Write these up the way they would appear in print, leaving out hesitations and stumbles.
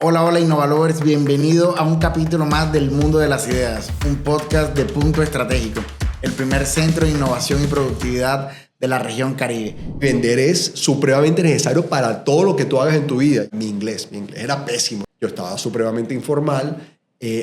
Hola, hola Innovalovers, bienvenido a un capítulo más del Mundo de las Ideas, un podcast de Punto Estratégico, el primer centro de innovación y productividad de la región Caribe. Vender es supremamente necesario para todo lo que tú hagas en tu vida. Mi inglés era pésimo. Yo estaba supremamente informal.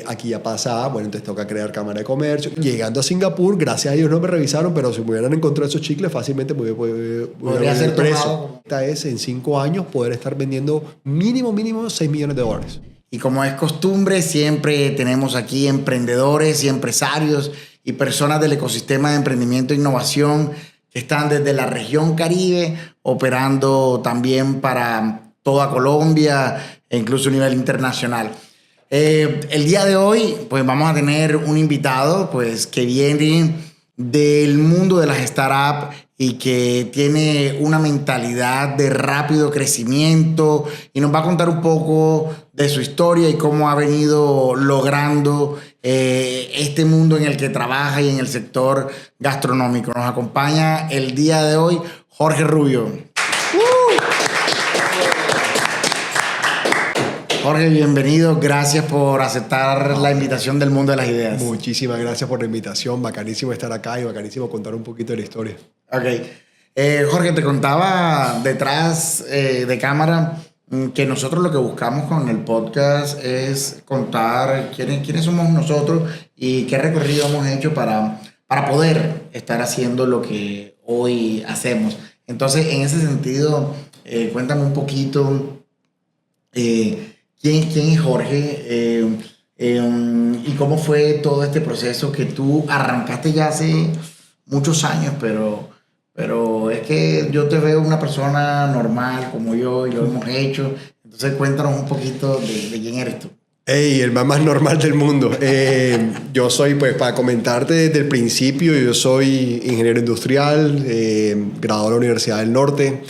Aquí ya pasaba, bueno, entonces toca crear cámara de comercio. Llegando a Singapur, gracias a Dios no me revisaron, pero si me hubieran encontrado esos chicles, fácilmente podría ser preso. Esta es en 5 años poder estar vendiendo mínimo $6 millones. Y como es costumbre, siempre tenemos aquí emprendedores y empresarios y personas del ecosistema de emprendimiento e innovación que están desde la región Caribe, operando también para toda Colombia e incluso a nivel internacional. El día de hoy pues vamos a tener un invitado pues que viene del mundo de las startups y que tiene una mentalidad de rápido crecimiento y nos va a contar un poco de su historia y cómo ha venido logrando este mundo en el que trabaja y en el sector gastronómico. Nos acompaña el día de hoy Jorge Rubio. Jorge, bienvenido. Gracias por aceptar la invitación del Mundo de las Ideas. Muchísimas gracias por la invitación. Bacanísimo estar acá y bacanísimo contar un poquito de la historia. Ok. Jorge, te contaba detrás de cámara que nosotros lo que buscamos con el podcast es contar quiénes somos nosotros y qué recorrido hemos hecho para poder estar haciendo lo que hoy hacemos. Entonces, en ese sentido, cuéntame un poquito ¿quién es Jorge? Y cómo fue todo este proceso que tú arrancaste ya hace muchos años, pero es que yo te veo una persona normal como yo y lo hemos hecho. Entonces cuéntanos un poquito de quién eres tú. Hey, el más normal del mundo. Yo soy, pues, para comentarte desde el principio, yo soy ingeniero industrial, graduado de la Universidad del Norte.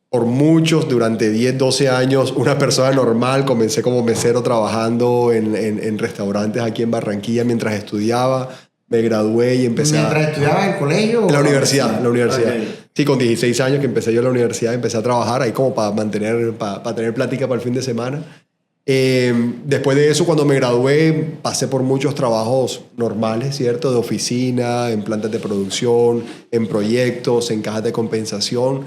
Por muchos, durante 10, 12 años, una persona normal. Comencé como mesero trabajando en restaurantes aquí en Barranquilla mientras estudiaba. Me gradué y empecé ¿Mientras estudiabas en el colegio? En la universidad. Okay. Sí, con 16 años que empecé yo en la universidad, empecé a trabajar ahí como para tener plática para el fin de semana. Después de eso, cuando me gradué, pasé por muchos trabajos normales, ¿cierto? De oficina, en plantas de producción, en proyectos, en cajas de compensación.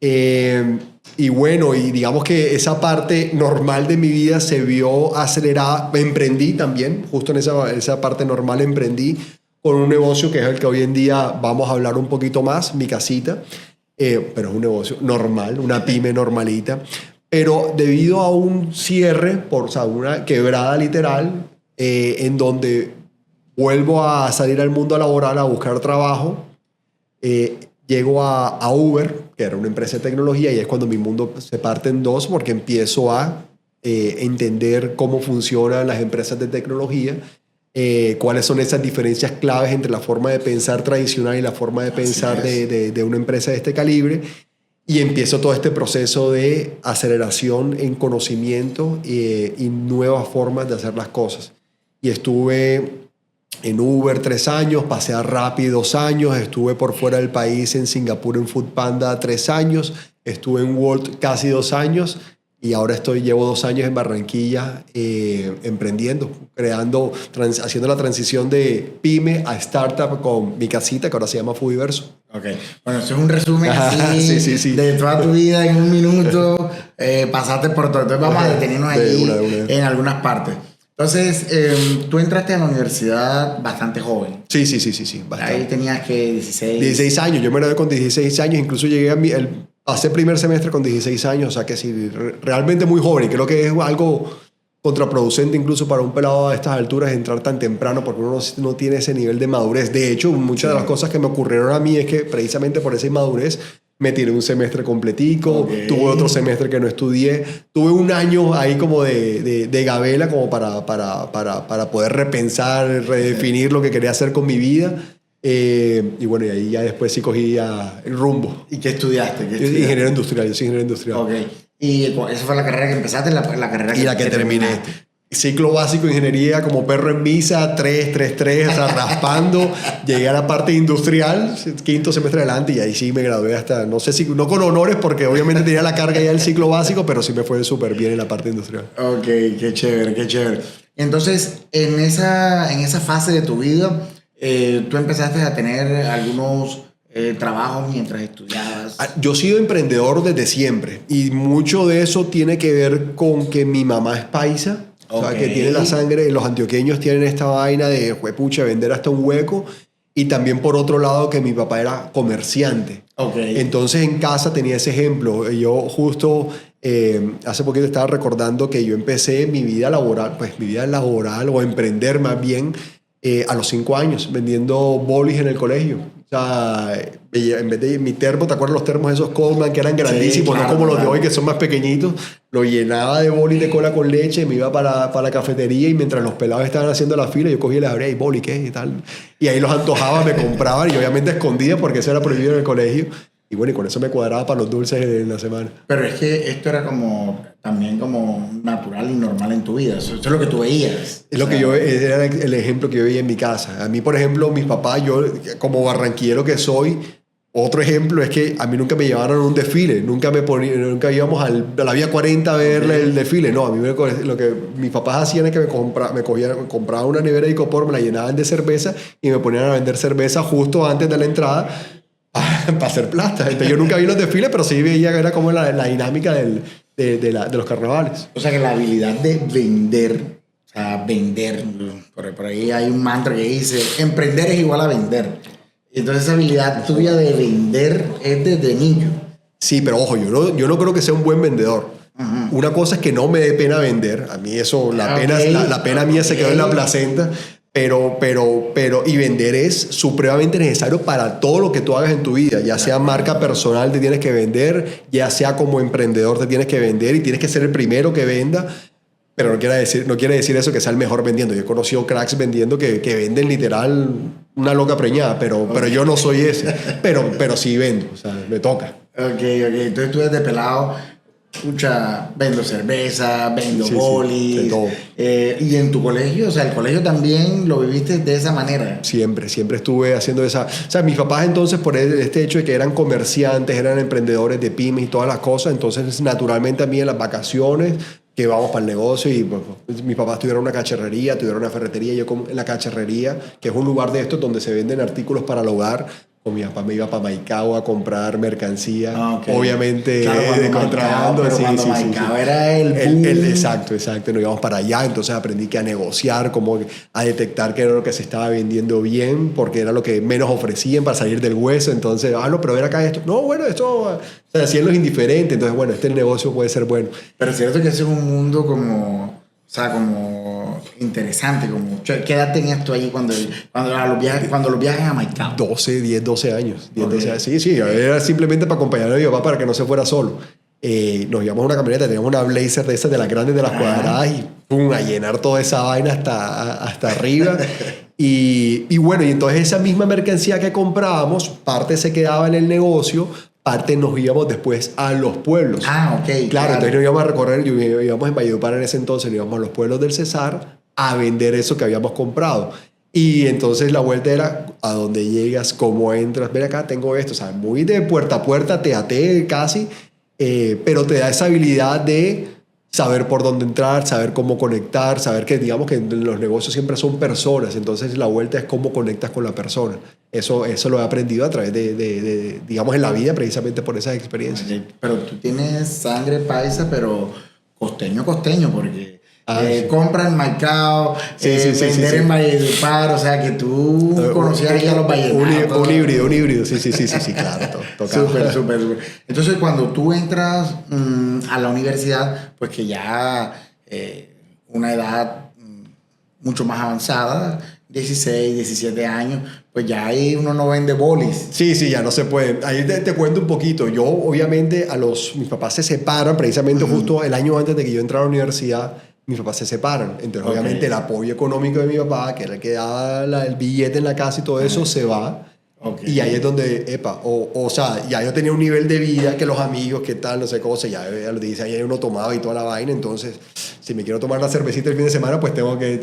Y bueno, y digamos que esa parte normal de mi vida se vio acelerada. Emprendí también, justo en esa parte normal emprendí con un negocio que es el que hoy en día vamos a hablar un poquito más, Mi Casita, pero es un negocio normal, una pyme normalita. Pero debido a un cierre, una quebrada literal, en donde vuelvo a salir al mundo laboral a buscar trabajo, llego a Uber, que era una empresa de tecnología, y es cuando mi mundo se parte en dos, porque empiezo a entender cómo funcionan las empresas de tecnología, cuáles son esas diferencias claves entre la forma de pensar tradicional y la forma de pensar de una empresa de este calibre, y empiezo todo este proceso de aceleración en conocimiento y nuevas formas de hacer las cosas. Y estuve en Uber 3 años, pasé a Rappi 2 años, estuve por fuera del país en Singapur en Foodpanda 3 años, estuve en Wolt casi 2 años y ahora llevo 2 años en Barranquilla emprendiendo, haciendo la transición de pyme a startup con Mi Casita, que ahora se llama Foodiverso. Ok, bueno, eso es un resumen así sí. de toda tu vida en un minuto, pasaste por todo. Entonces vamos a detenernos allí en algunas partes. Entonces, tú entraste a la universidad bastante joven. Sí, bastante. Ahí tenías que 16 años. Yo me gradué con 16 años. Incluso llegué pasé primer semestre con 16 años. O sea que sí, realmente muy joven. Y creo que es algo contraproducente incluso para un pelado a estas alturas entrar tan temprano porque uno no tiene ese nivel de madurez. De hecho, muchas de las cosas que me ocurrieron a mí es que precisamente por esa inmadurez me tiré un semestre completico, tuve otro semestre que no estudié, tuve un año ahí como de gabela como para poder repensar, redefinir lo que quería hacer con mi vida. Y bueno, y ahí ya después sí cogí el rumbo. ¿Y qué estudiaste? Ingeniero industrial, yo soy ingeniero industrial. Ok. ¿Y esa fue la carrera que empezaste? La carrera y la que terminé. ciclo básico de ingeniería como perro en misa, 3, o sea, raspando. Llegué a la parte industrial, quinto semestre adelante, y ahí sí me gradué hasta, no sé si, no con honores, porque obviamente tenía la carga ya del ciclo básico, pero sí me fue súper bien en la parte industrial. Ok, qué chévere, qué chévere. Entonces, en esa fase de tu vida, tú empezaste a tener algunos trabajos mientras estudiabas. Yo he sido emprendedor desde siempre, y mucho de eso tiene que ver con que mi mamá es paisa. O sea, que tiene la sangre, los antioqueños tienen esta vaina de juepucha, vender hasta un hueco. Y también por otro lado que mi papá era comerciante. Okay. Entonces en casa tenía ese ejemplo. Yo justo hace poquito estaba recordando que yo empecé mi vida laboral o emprender más bien a los 5 años, vendiendo bolis en el colegio. O sea, en vez de mi termo, ¿te acuerdas los termos esos Coleman que eran grandísimos? Sí, claro, no como los de hoy que son más pequeñitos. Lo llenaba de bolis de cola con leche, me iba para la cafetería, y mientras los pelados estaban haciendo la fila, yo cogía y les abría, ¿y boli qué? Y tal. Y ahí los antojaba, me compraban, y obviamente escondía porque eso era prohibido en el colegio. Y bueno, y con eso me cuadraba para los dulces en la semana. Pero es que esto era también como natural y normal en tu vida. Eso es lo que tú veías. Es lo que era el ejemplo que yo veía en mi casa. A mí, por ejemplo, mis papás, yo como barranquillero que soy, otro ejemplo es que a mí nunca me llevaron a un desfile. Nunca íbamos a la Vía 40 a ver el desfile. No, a mí lo que mis papás hacían es que me compraban una nevera de icopor, me la llenaban de cerveza y me ponían a vender cerveza justo antes de la entrada para hacer plata. Entonces, yo nunca vi los desfiles, pero sí veía que era como la dinámica de los carnavales. O sea, que la habilidad de vender, o sea, vender, por ahí hay un mantra que dice, emprender es igual a vender. Entonces, esa habilidad tuya de vender es desde niño. Sí, pero ojo, yo no creo que sea un buen vendedor. Uh-huh. Una cosa es que no me dé pena vender. A mí eso, la pena mía se quedó en la placenta. Pero y vender es supremamente necesario para todo lo que tú hagas en tu vida, ya sea marca personal te tienes que vender, ya sea como emprendedor te tienes que vender y tienes que ser el primero que venda, pero no quiere decir eso que sea el mejor vendiendo. Yo he conocido cracks vendiendo que venden literal una loca preñada, pero yo no soy ese, pero sí vendo, o sea, me toca. Ok, entonces tú desde pelado, vendo cerveza, vendo bolis. Y en tu colegio, o sea, el colegio también lo viviste de esa manera. Siempre estuve haciendo esa. O sea, mis papás entonces, por este hecho de que eran comerciantes, eran emprendedores de pymes y todas las cosas, entonces naturalmente a mí en las vacaciones que vamos para el negocio, y pues, mis papás tuvieron una cacharrería, tuvieron una ferretería, yo en la cacharrería, que es un lugar de estos donde se venden artículos para el hogar. Con mi papá me iba para Maicao a comprar mercancía, obviamente de contrabando. Sí, Maicao era el boom. Exacto, nos íbamos para allá, entonces aprendí que a negociar, como a detectar qué era lo que se estaba vendiendo bien, porque era lo que menos ofrecían para salir del hueso. Entonces, no, pero ver acá esto, no, bueno, esto, se hacían los indiferentes, entonces, bueno, este negocio puede ser bueno. Pero es cierto que ese es un mundo como interesante, ¿qué edad tenías tú allí cuando los viajes a Maicao? 12 años. 12 años. Sí, era simplemente para acompañar a mi papá para que no se fuera solo. Nos íbamos a una camioneta, teníamos una Blazer de esas de las grandes, de las cuadradas, y pum, a llenar toda esa vaina hasta arriba. y bueno, y entonces esa misma mercancía que comprábamos, parte se quedaba en el negocio, parte nos íbamos después a los pueblos. Ok. Claro, entonces nos íbamos a recorrer, íbamos en Valledupar en ese entonces, nos íbamos a los pueblos del Cesar a vender eso que habíamos comprado. Y entonces la vuelta era a dónde llegas, cómo entras, ven acá, tengo esto, o sea, muy de puerta a puerta, te até casi, pero te da esa habilidad de saber por dónde entrar, saber cómo conectar, saber que digamos que los negocios siempre son personas, entonces la vuelta es cómo conectas con la persona. Eso lo he aprendido a través de digamos, en la vida, precisamente por esas experiencias. Pero tú tienes sangre paisa, pero costeño, porque compra en Maicao, vender en Valledupar, o sea que tú conocías ya los vallenatos. Un híbrido, sí, claro. Súper. Entonces, cuando tú entras a la universidad, pues que ya una edad mucho más avanzada, 16, 17 años, pues ya ahí uno no vende bolis. Sí, ya no se puede. Ahí te cuento un poquito. Yo, obviamente, mis papás se separan precisamente justo el año antes de que yo entrara a la universidad. Mis papás se separan. Entonces, obviamente, el apoyo económico de mi papá, que era el que daba el billete en la casa y todo eso, se va. Y ahí es donde, o sea, ya yo tenía un nivel de vida que los amigos, qué tal, no sé cómo, ya lo dice, ahí uno tomaba y toda la vaina, entonces, si me quiero tomar la cervecita el fin de semana, pues tengo que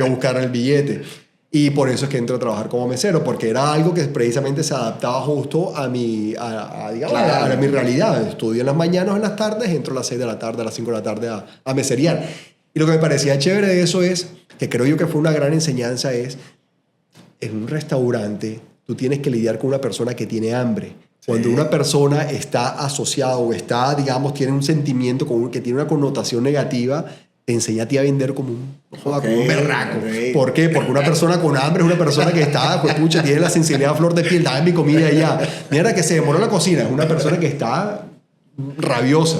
buscar el billete. Y por eso es que entro a trabajar como mesero, porque era algo que precisamente se adaptaba justo a mi, digamos, claro, a mi realidad. Estudio en las mañanas o en las tardes, entro a las 6 de la tarde, a las 5 de la tarde a meseriar. Y lo que me parecía chévere de eso es, que creo yo que fue una gran enseñanza, es, en un restaurante, tú tienes que lidiar con una persona que tiene hambre. Cuando una persona está asociada o está, digamos, tiene un sentimiento que tiene una connotación negativa, te enseña a ti a vender como un berraco. ¿Por qué? Porque una persona con hambre es una persona que está, pues pucha, tiene la sensibilidad a flor de piel, dame mi comida ya. Mira que se demoró la cocina, es una persona que está rabiosa.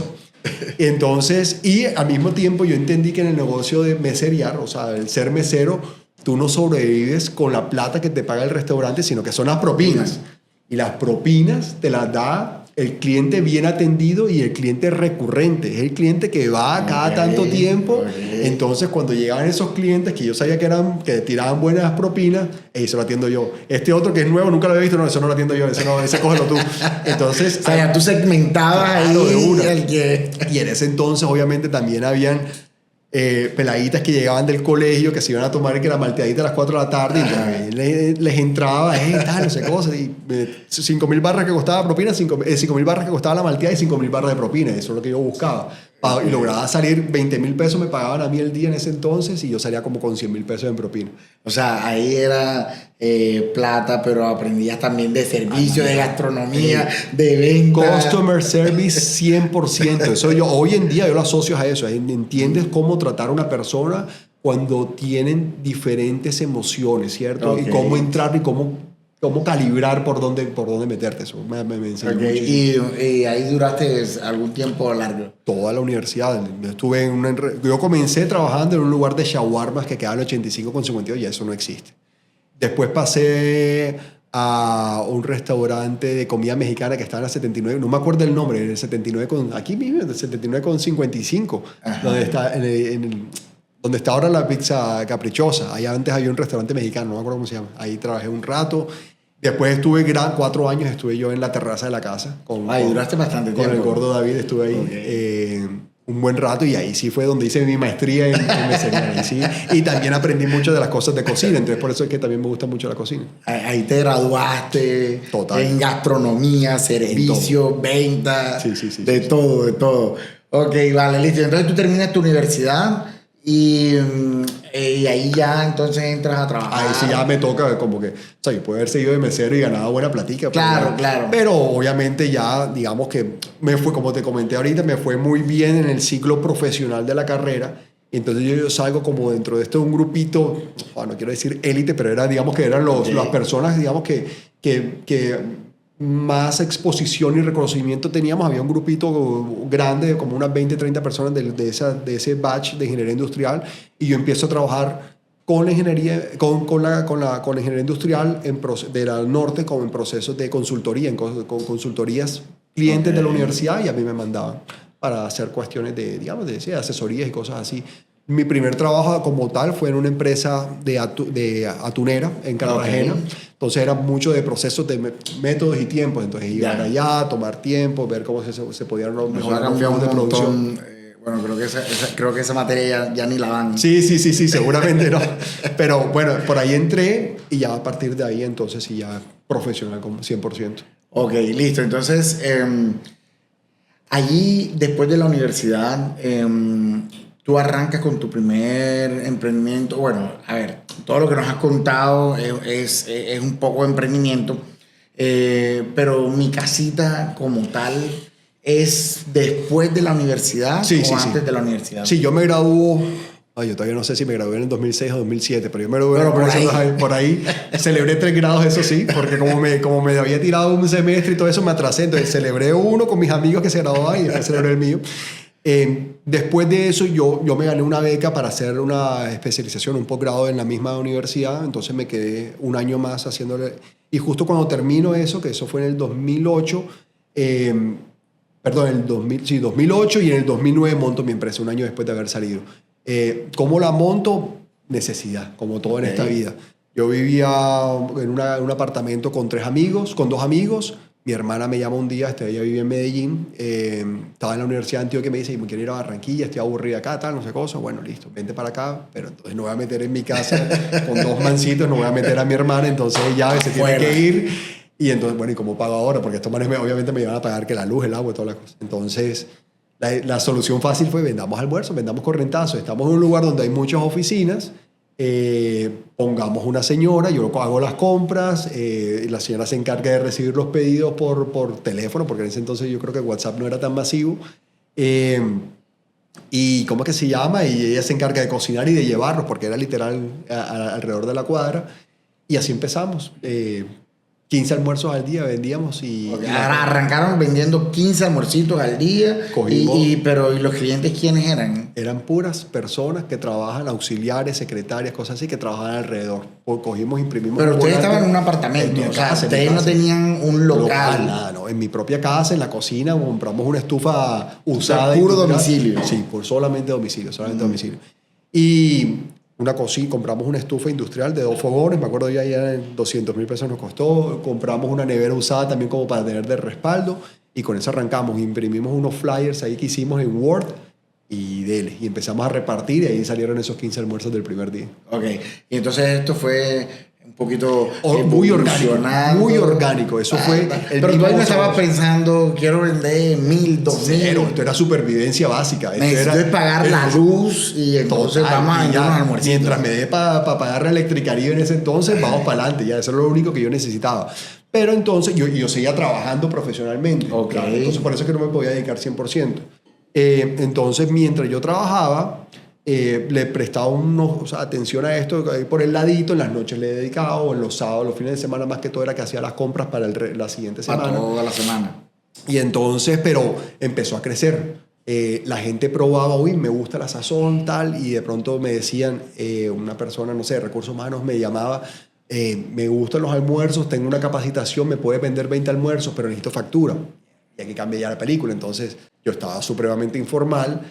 Entonces, y al mismo tiempo yo entendí que en el negocio de meseriar, o sea, el ser mesero, tú no sobrevives con la plata que te paga el restaurante, sino que son las propinas. Y las propinas te las da el cliente bien atendido y el cliente recurrente. Es el cliente que va cada tanto tiempo. Entonces, cuando llegaban esos clientes que yo sabía que tiraban buenas propinas, eso lo atiendo yo. Este otro que es nuevo, nunca lo había visto, no, eso no lo atiendo yo, ese cógelo tú. Entonces, o sea, ya tú segmentabas ahí de una. Y en ese entonces, obviamente, también habían peladitas que llegaban del colegio, que se iban a tomar que la malteadita a las 4 de la tarde, y les entraba, tal, no sé cosas, y 5.000 barras que costaba propina, 5.000 barras que costaba la malteada y 5.000 barras de propina, eso es lo que yo buscaba. Y lograba salir 20.000 pesos, me pagaban a mí el día en ese entonces, y yo salía como con 100.000 pesos en propina. O sea, ahí era plata, pero aprendías también de servicio, de gastronomía, de venta. Customer service 100%. Eso hoy en día yo lo asocio a eso. Entiendes cómo tratar a una persona cuando tienen diferentes emociones, ¿cierto? Y cómo entrar y cómo calibrar por dónde meterte. Eso me enseñó muchísimo. ¿Y ahí duraste algún tiempo largo? Toda la universidad. Yo comencé trabajando en un lugar de shawarmas que quedaba en el 85 con 52, y eso no existe. Después pasé a un restaurante de comida mexicana que estaba en la 79, no me acuerdo el nombre, en el 79 aquí mismo, en el 79 con 55, donde está donde está ahora la pizza caprichosa. Ahí antes había un restaurante mexicano, no me acuerdo cómo se llama. Ahí trabajé un rato. Después estuve 4 años, estuve yo en la terraza de la casa. Duraste bastante tiempo. Con el gordo David estuve ahí un buen rato, y ahí sí fue donde hice mi maestría en mesería. ¿Sí? Y también aprendí mucho de las cosas de cocina, entonces por eso es que también me gusta mucho la cocina. Ahí te graduaste. Total. En gastronomía, servicio, venta, de todo. Ok, vale, listo. Entonces tú terminas tu universidad y ahí ya entonces entras a trabajar. Ahí sí ya me toca como que, o sea, yo puedo haber seguido de mesero y ganado buena platica. Claro. Pero obviamente ya, digamos que me fue, como te comenté ahorita, me fue muy bien en el ciclo profesional de la carrera. Y entonces yo salgo como dentro de esto un grupito, no quiero decir élite, pero digamos que eran las personas, digamos que más exposición y reconocimiento teníamos. Había un grupito grande, como unas 20, 30 personas de ese batch de ingeniería industrial, y yo empiezo a trabajar con la ingeniería, con la ingeniería industrial de la norte, como en procesos de consultoría, con consultorías clientes de la universidad, y a mí me mandaban para hacer cuestiones de asesorías y cosas así. Mi primer trabajo como tal fue en una empresa de atunera en Cartagena. Entonces era mucho de procesos de métodos y tiempos. Entonces iban allá a tomar tiempo, ver cómo se podían mejorar los flujos de producción. Bueno, creo que esa materia ya ni la dan. Sí, seguramente no. Pero bueno, por ahí entré, y ya a partir de ahí entonces sí ya profesional como 100%. Ok, listo. Entonces, allí después de la universidad, tú arrancas con tu primer emprendimiento. Bueno, a ver, todo lo que nos has contado es un poco de emprendimiento, pero mi casita como tal es después de la universidad o antes de la universidad. Sí, yo me graduó. Yo todavía no sé si me gradué en el 2006 o 2007, pero yo me gradué por ahí. Celebré 3 grados, eso sí, porque como me había tirado un semestre y todo eso, me atrasé. Entonces celebré uno con mis amigos que se graduaban y después celebré el mío. Después de eso yo me gané una beca para hacer una especialización, un posgrado en la misma universidad. Entonces me quedé un año más haciéndole, y justo cuando termino eso, que eso fue en el 2008, en el 2008, y en el 2009 monto mi empresa, un año después de haber salido. ¿Cómo la monto? Necesidad, como todo en esta vida. Yo vivía en un apartamento con dos amigos. Mi hermana me llama un día, ella vivía en Medellín, estaba en la Universidad de Antioquia y me dice, me quiero ir a Barranquilla, estoy aburrida acá, tal, no sé cosa. Bueno, listo, vente para acá, pero entonces no voy a meter en mi casa con dos mancitos, no voy a meter a mi hermana, entonces ella se tiene que ir. Y entonces, bueno, ¿y cómo pago ahora? Porque estos manes obviamente me iban a pagar que la luz, el agua y todas las cosas. Entonces, la solución fácil fue vendamos almuerzo, vendamos correntazo. Estamos en un lugar donde hay muchas oficinas, pongamos una señora, yo hago las compras, la señora se encarga de recibir los pedidos por teléfono, porque en ese entonces yo creo que WhatsApp no era tan masivo. ¿Y cómo es que se llama? Y ella se encarga de cocinar y de llevarlos, porque era literal alrededor de la cuadra. Y así empezamos. 15 almuerzos al día vendíamos y... Okay. Arrancaron vendiendo 15 almuercitos al día. Pero ¿y los clientes quiénes eran? Eran puras personas que trabajan, auxiliares, secretarias, cosas así, que trabajaban alrededor. Cogimos, imprimimos... Pero ustedes estaban en un apartamento, o sea, ustedes no tenían un local. Nada, no. En mi propia casa, en la cocina, compramos una estufa usada. Puro domicilio. Sí, solamente domicilio, domicilio. Y... una cocina, compramos una estufa industrial de 2 fogones, me acuerdo ya 200,000 pesos nos costó, compramos una nevera usada también como para tener de respaldo y con eso arrancamos, imprimimos unos flyers ahí que hicimos en Word y dele, y empezamos a repartir y ahí salieron esos 15 almuerzos del primer día. Ok, y entonces esto fue un poquito muy orgánico, eso fue pero tú ahí no estabas pensando quiero vender 1,000, 2,000. Esto era supervivencia básica, necesito es pagar la luz y entonces vamos a ir a un almuerzo. Mientras me dé para pagar la Electricaribe en ese entonces, vamos para adelante, ya eso era lo único que yo necesitaba. Pero entonces yo seguía trabajando profesionalmente, claro, entonces por eso es que no me podía dedicar 100%. Entonces mientras yo trabajaba, le prestaba atención a esto por el ladito, en las noches le dedicaba, o en los sábados, los fines de semana más que todo era que hacía las compras para la siguiente semana. Para toda la semana. Y entonces, pero empezó a crecer. La gente probaba, uy, me gusta la sazón, tal, y de pronto me decían, una persona, no sé, de recursos humanos me llamaba, me gustan los almuerzos, tengo una capacitación, me puede vender 20 almuerzos, pero necesito factura. Y aquí cambia ya la película. Entonces, yo estaba supremamente informal.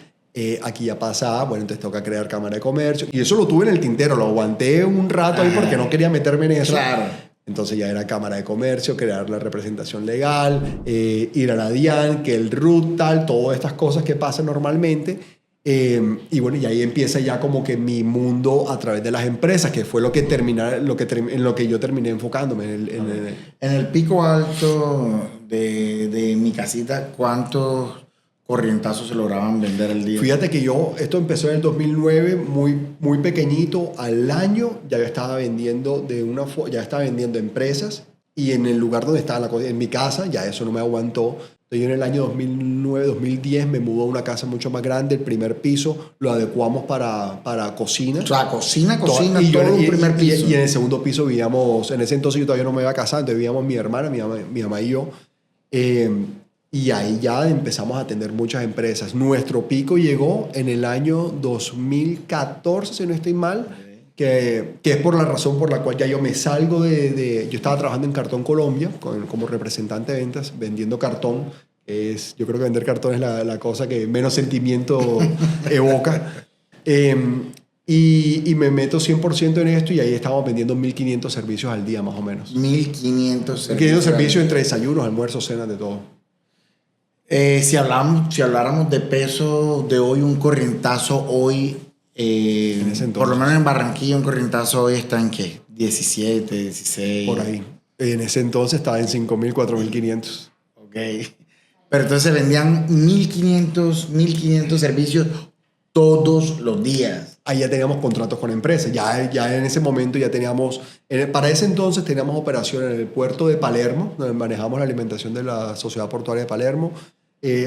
Aquí ya pasaba, bueno, entonces toca crear cámara de comercio. Y eso lo tuve en el tintero, lo aguanté un rato ahí porque no quería meterme en eso. Claro. Entonces ya era cámara de comercio, crear la representación legal, ir a la DIAN, que el RUT, tal, todas estas cosas que pasan normalmente. Y bueno, y ahí empieza ya como que mi mundo a través de las empresas, que fue en lo que yo terminé enfocándome. En el pico alto de mi casita, ¿cuántos corrientazos se lograban vender al día? Fíjate que esto empezó en el 2009, muy pequeñito. Al año ya estaba vendiendo ya estaba vendiendo empresas, y en el lugar donde estaba en mi casa, ya eso no me aguantó. Entonces yo en el año 2009, 2010 me mudó a una casa mucho más grande. El primer piso lo adecuamos para cocina. O sea, cocina, todo un primer piso. Y en el segundo piso vivíamos, en ese entonces yo todavía no me había casado, entonces vivíamos mi hermana, mi mamá y yo. Y ahí ya empezamos a atender muchas empresas. Nuestro pico llegó en el año 2014, si no estoy mal, que es por la razón por la cual ya yo me salgo yo estaba trabajando en Cartón Colombia como representante de ventas, vendiendo cartón. Yo creo que vender cartón es la cosa que menos sentimiento evoca. Y me meto 100% en esto, y ahí estamos vendiendo 1.500 servicios al día más o menos. 1.500 servicios entre desayunos, almuerzos, cenas, de todo. Si habláramos de peso de hoy, un corrientazo hoy, por lo menos en Barranquilla, un corrientazo hoy está en ¿qué? 17, 16. Por ahí. En ese entonces estaba en 5.000, 4.500. Ok. Pero entonces vendían 1.500 servicios todos los días. Ahí ya teníamos contratos con empresas. Ya en ese momento ya teníamos... Para ese entonces teníamos operación en el puerto de Palermo, donde manejamos la alimentación de la Sociedad Portuaria de Palermo,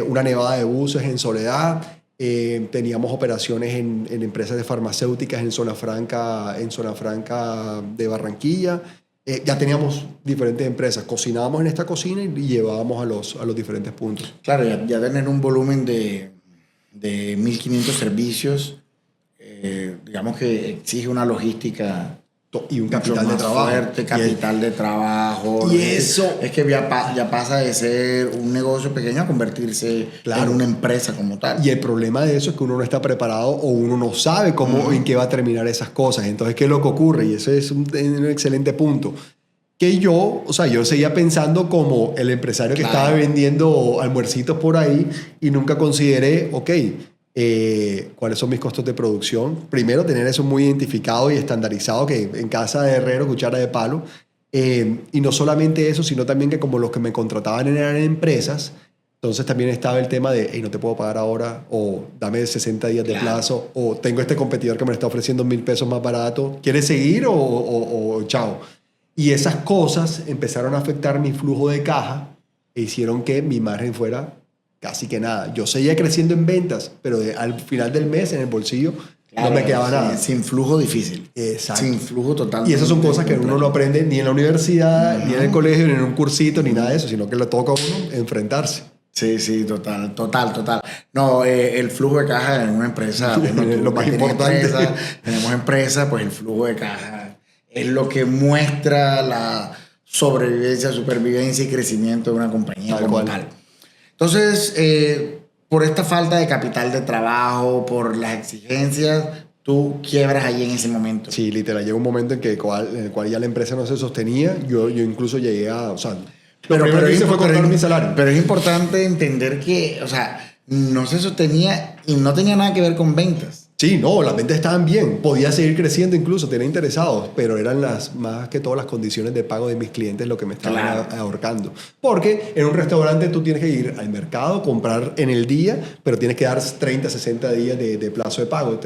una nevada de buses en Soledad, teníamos operaciones en empresas de farmacéuticas en Zona Franca de Barranquilla. Ya teníamos diferentes empresas. Cocinábamos en esta cocina y llevábamos a los diferentes puntos. Claro, ya tener un volumen de 1.500 servicios, digamos que exige una logística y un Mucho capital de más trabajo. fuerte, capital de trabajo. Y eso... Es que ya pasa de ser un negocio pequeño a convertirse Claro. en una empresa como tal. Y el problema de eso es que uno no está preparado o uno no sabe cómo, en qué va a terminar esas cosas. Entonces, ¿qué es lo que ocurre? Y ese es un excelente punto. Que yo, o sea, yo seguía pensando como el empresario que estaba vendiendo almuercitos por ahí y nunca consideré, ok, cuáles son mis costos de producción. Primero, tener eso muy identificado y estandarizado, que en casa de herrero, cuchara de palo. Y no solamente eso, sino también que como los que me contrataban eran empresas, entonces también estaba el tema de, hey, no te puedo pagar ahora, o dame 60 días de plazo, o tengo este competidor que me está ofreciendo 1,000 pesos más barato, ¿quieres seguir o chao? Y esas cosas empezaron a afectar mi flujo de caja e hicieron que mi margen fuera casi que nada. Yo seguía creciendo en ventas, pero al final del mes en el bolsillo no me quedaba nada. Sin flujo difícil. Exacto. Sin flujo totalmente. Y esas son cosas que uno no aprende ni en la universidad, ni en el colegio, ni en un cursito, ni nada de eso, sino que le toca a uno enfrentarse. Sí, total. No, el flujo de caja en una empresa, bueno, lo más importante. Tenemos empresa, pues el flujo de caja es lo que muestra la sobrevivencia, supervivencia y crecimiento de una compañía como tal. Entonces, por esta falta de capital de trabajo, por las exigencias, tú quiebras ahí en ese momento. Sí, literal. Llegó un momento en el cual ya la empresa no se sostenía. Yo incluso llegué a... O sea, lo primero que hice fue cortar mi salario. Pero es importante entender que, o sea, no se sostenía y no tenía nada que ver con ventas. Sí, no, las ventas estaban bien. Podía seguir creciendo incluso, tenía interesados, pero eran más que todas las condiciones de pago de mis clientes lo que me estaban ahorcando. Porque en un restaurante tú tienes que ir al mercado, comprar en el día, pero tienes que dar 30, 60 días de plazo de pago.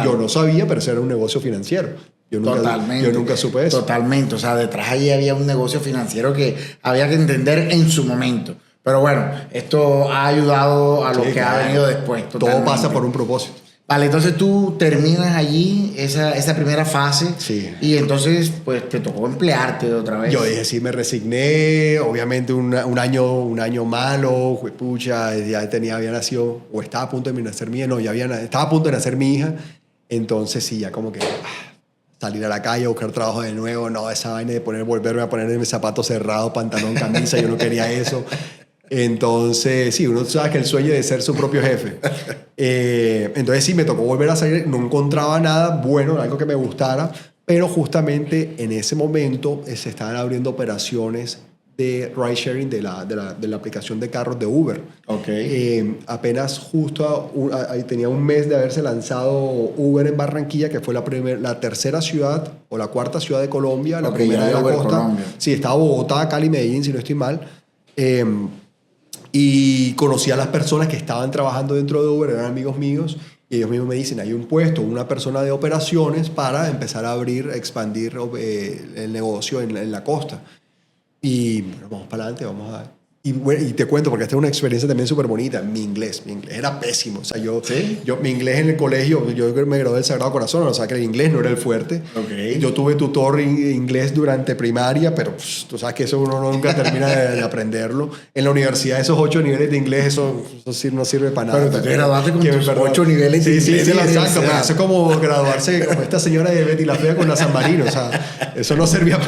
Yo no sabía, pero eso era un negocio financiero. Yo nunca supe eso. Totalmente. O sea, detrás allí había un negocio financiero que había que entender en su momento. Pero bueno, esto ha ayudado a lo que ha venido después. Todo pasa por un propósito. Vale, entonces tú terminas allí esa primera fase y entonces pues te tocó emplearte otra vez. Yo dije, sí, me resigné, obviamente un año malo, pucha, ya había nacido, o estaba a punto de nacer mi hija, estaba a punto de nacer mi hija, entonces sí, ya como que salir a la calle, buscar trabajo de nuevo, no, esa vaina de volverme a poner mis zapatos cerrados, pantalón, camisa, yo no quería eso. Entonces, sí, uno sabe que el sueño de ser su propio jefe. Entonces, sí, me tocó volver a salir. No encontraba nada bueno, algo que me gustara, pero justamente en ese momento se estaban abriendo operaciones de ride sharing de la aplicación de carros de Uber. Okay. Apenas justo tenía un mes de haberse lanzado Uber en Barranquilla, que fue la tercera ciudad o la cuarta ciudad de Colombia, la primera de la costa. Colombia. Sí, estaba Bogotá, Cali, Medellín, si no estoy mal. Y conocí a las personas que estaban trabajando dentro de Uber, eran amigos míos, y ellos mismos me dicen, hay un puesto, una persona de operaciones para empezar a expandir el negocio en la costa. Y bueno, vamos para adelante, vamos a... Y te cuento, porque esta es una experiencia también súper bonita. Mi inglés era pésimo. O sea, mi inglés en el colegio, yo me gradué del Sagrado Corazón, o sea, que el inglés no era el fuerte. Okay. Yo tuve tutor inglés durante primaria, pero tú sabes que eso uno nunca termina de aprenderlo. En la universidad, esos 8 niveles de inglés, eso no sirve para nada. Pero te graduaste con tus 8 niveles de inglés. Sí, exacto. Pero eso es como graduarse como esta señora de Betty la Fea con la San Marino. O sea, eso no servía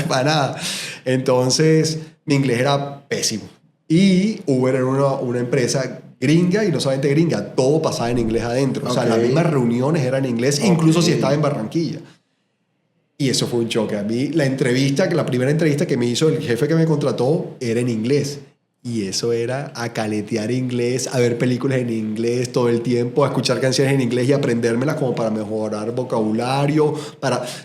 para nada. Entonces, mi inglés era pésimo. Y Uber era una empresa gringa, y no solamente gringa, todo pasaba en inglés adentro. O sea, las mismas reuniones eran en inglés, incluso si estaba en Barranquilla. Y eso fue un choque. A mí, la primera entrevista que me hizo el jefe que me contrató era en inglés. Y eso era a caletear inglés, a ver películas en inglés todo el tiempo, a escuchar canciones en inglés y aprendérmelas como para mejorar vocabulario.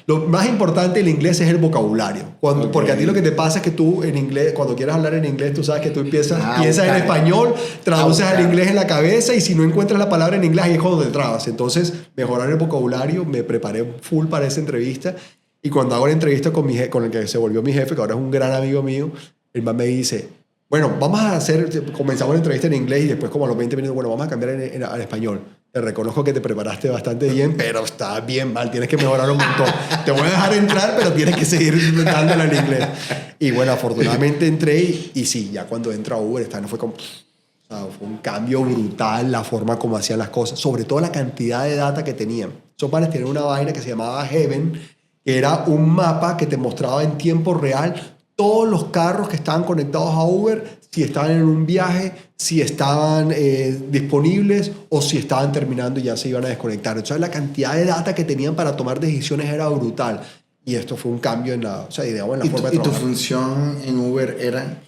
Lo más importante del inglés es el vocabulario. Porque a ti lo que te pasa es que tú en inglés, cuando quieres hablar en inglés, tú sabes que tú piensas en español, traduces al inglés en la cabeza, y si no encuentras la palabra en inglés, ahí es cuando te trabas. Entonces, mejorar el vocabulario, me preparé full para esa entrevista. Y cuando hago la entrevista con el que se volvió mi jefe, que ahora es un gran amigo mío, el man me dice... Bueno, comenzamos la entrevista en inglés y después como a los 20 minutos, bueno, vamos a cambiar al español. Te reconozco que te preparaste bastante bien, pero está bien mal, tienes que mejorar un montón. Te voy a dejar entrar, pero tienes que seguir dándole en inglés. Y bueno, afortunadamente entré y sí, ya cuando entra Uber, fue un cambio brutal la forma como hacían las cosas, sobre todo la cantidad de data que tenían. Esos panes tenían una vaina que se llamaba Heaven, que era un mapa que te mostraba en tiempo real todos los carros que estaban conectados a Uber, si estaban en un viaje, si estaban disponibles o si estaban terminando y ya se iban a desconectar. Entonces la cantidad de data que tenían para tomar decisiones era brutal. Y esto fue un cambio en la, o sea, digamos, en la forma de trabajar. ¿Y tu función en Uber era?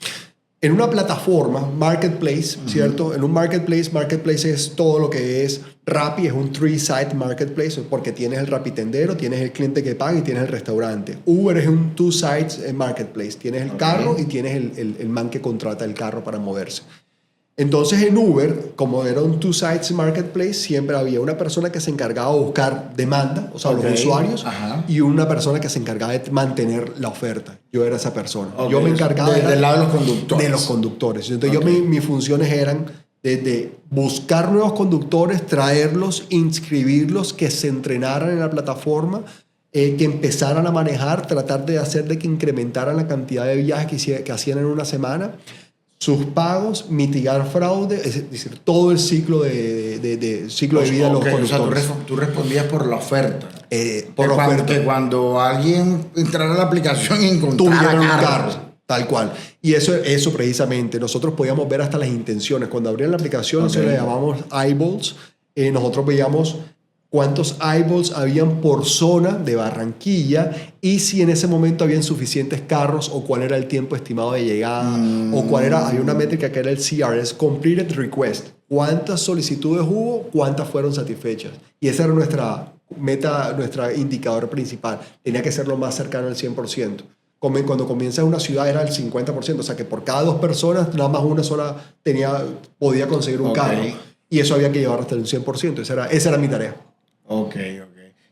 En una plataforma, marketplace, ¿cierto? En un marketplace es todo lo que es Rappi, es un three-site marketplace, porque tienes el rapitendero, tienes el cliente que paga y tienes el restaurante. Uber es un two-site marketplace. Tienes el carro y tienes el man que contrata el carro para moverse. Entonces en Uber, como era un two-sites marketplace, siempre había una persona que se encargaba de buscar demanda, o sea, los usuarios, y una persona que se encargaba de mantener la oferta. Yo era esa persona. Yo me encargaba del lado de los conductores. De los conductores. Entonces mis funciones eran de buscar nuevos conductores, traerlos, inscribirlos, que se entrenaran en la plataforma, que empezaran a manejar, tratar de hacer de que incrementaran la cantidad de viajes que hacían en una semana, sus pagos, mitigar fraude, es decir, todo el ciclo de ciclo de vida de los conductores. O sea, tú respondías por la oferta. Por la oferta. Que cuando alguien entrara a la aplicación y encontrara un carro. Tal cual. Y eso precisamente, nosotros podíamos ver hasta las intenciones. Cuando abrían la aplicación, eso le llamamos eyeballs. Nosotros veíamos cuántos eyeballs habían por zona de Barranquilla y si en ese momento habían suficientes carros o cuál era el tiempo estimado de llegada o cuál era, había una métrica que era el CRS, Completed Request. ¿Cuántas solicitudes hubo? ¿Cuántas fueron satisfechas? Y esa era nuestra meta, nuestro indicador principal. Tenía que ser lo más cercano al 100%. Cuando comienza una ciudad era el 50%, o sea que por cada 2 personas, nada más una sola podía conseguir un carro. Y eso había que llevar hasta el 100%. Esa era mi tarea. Ok.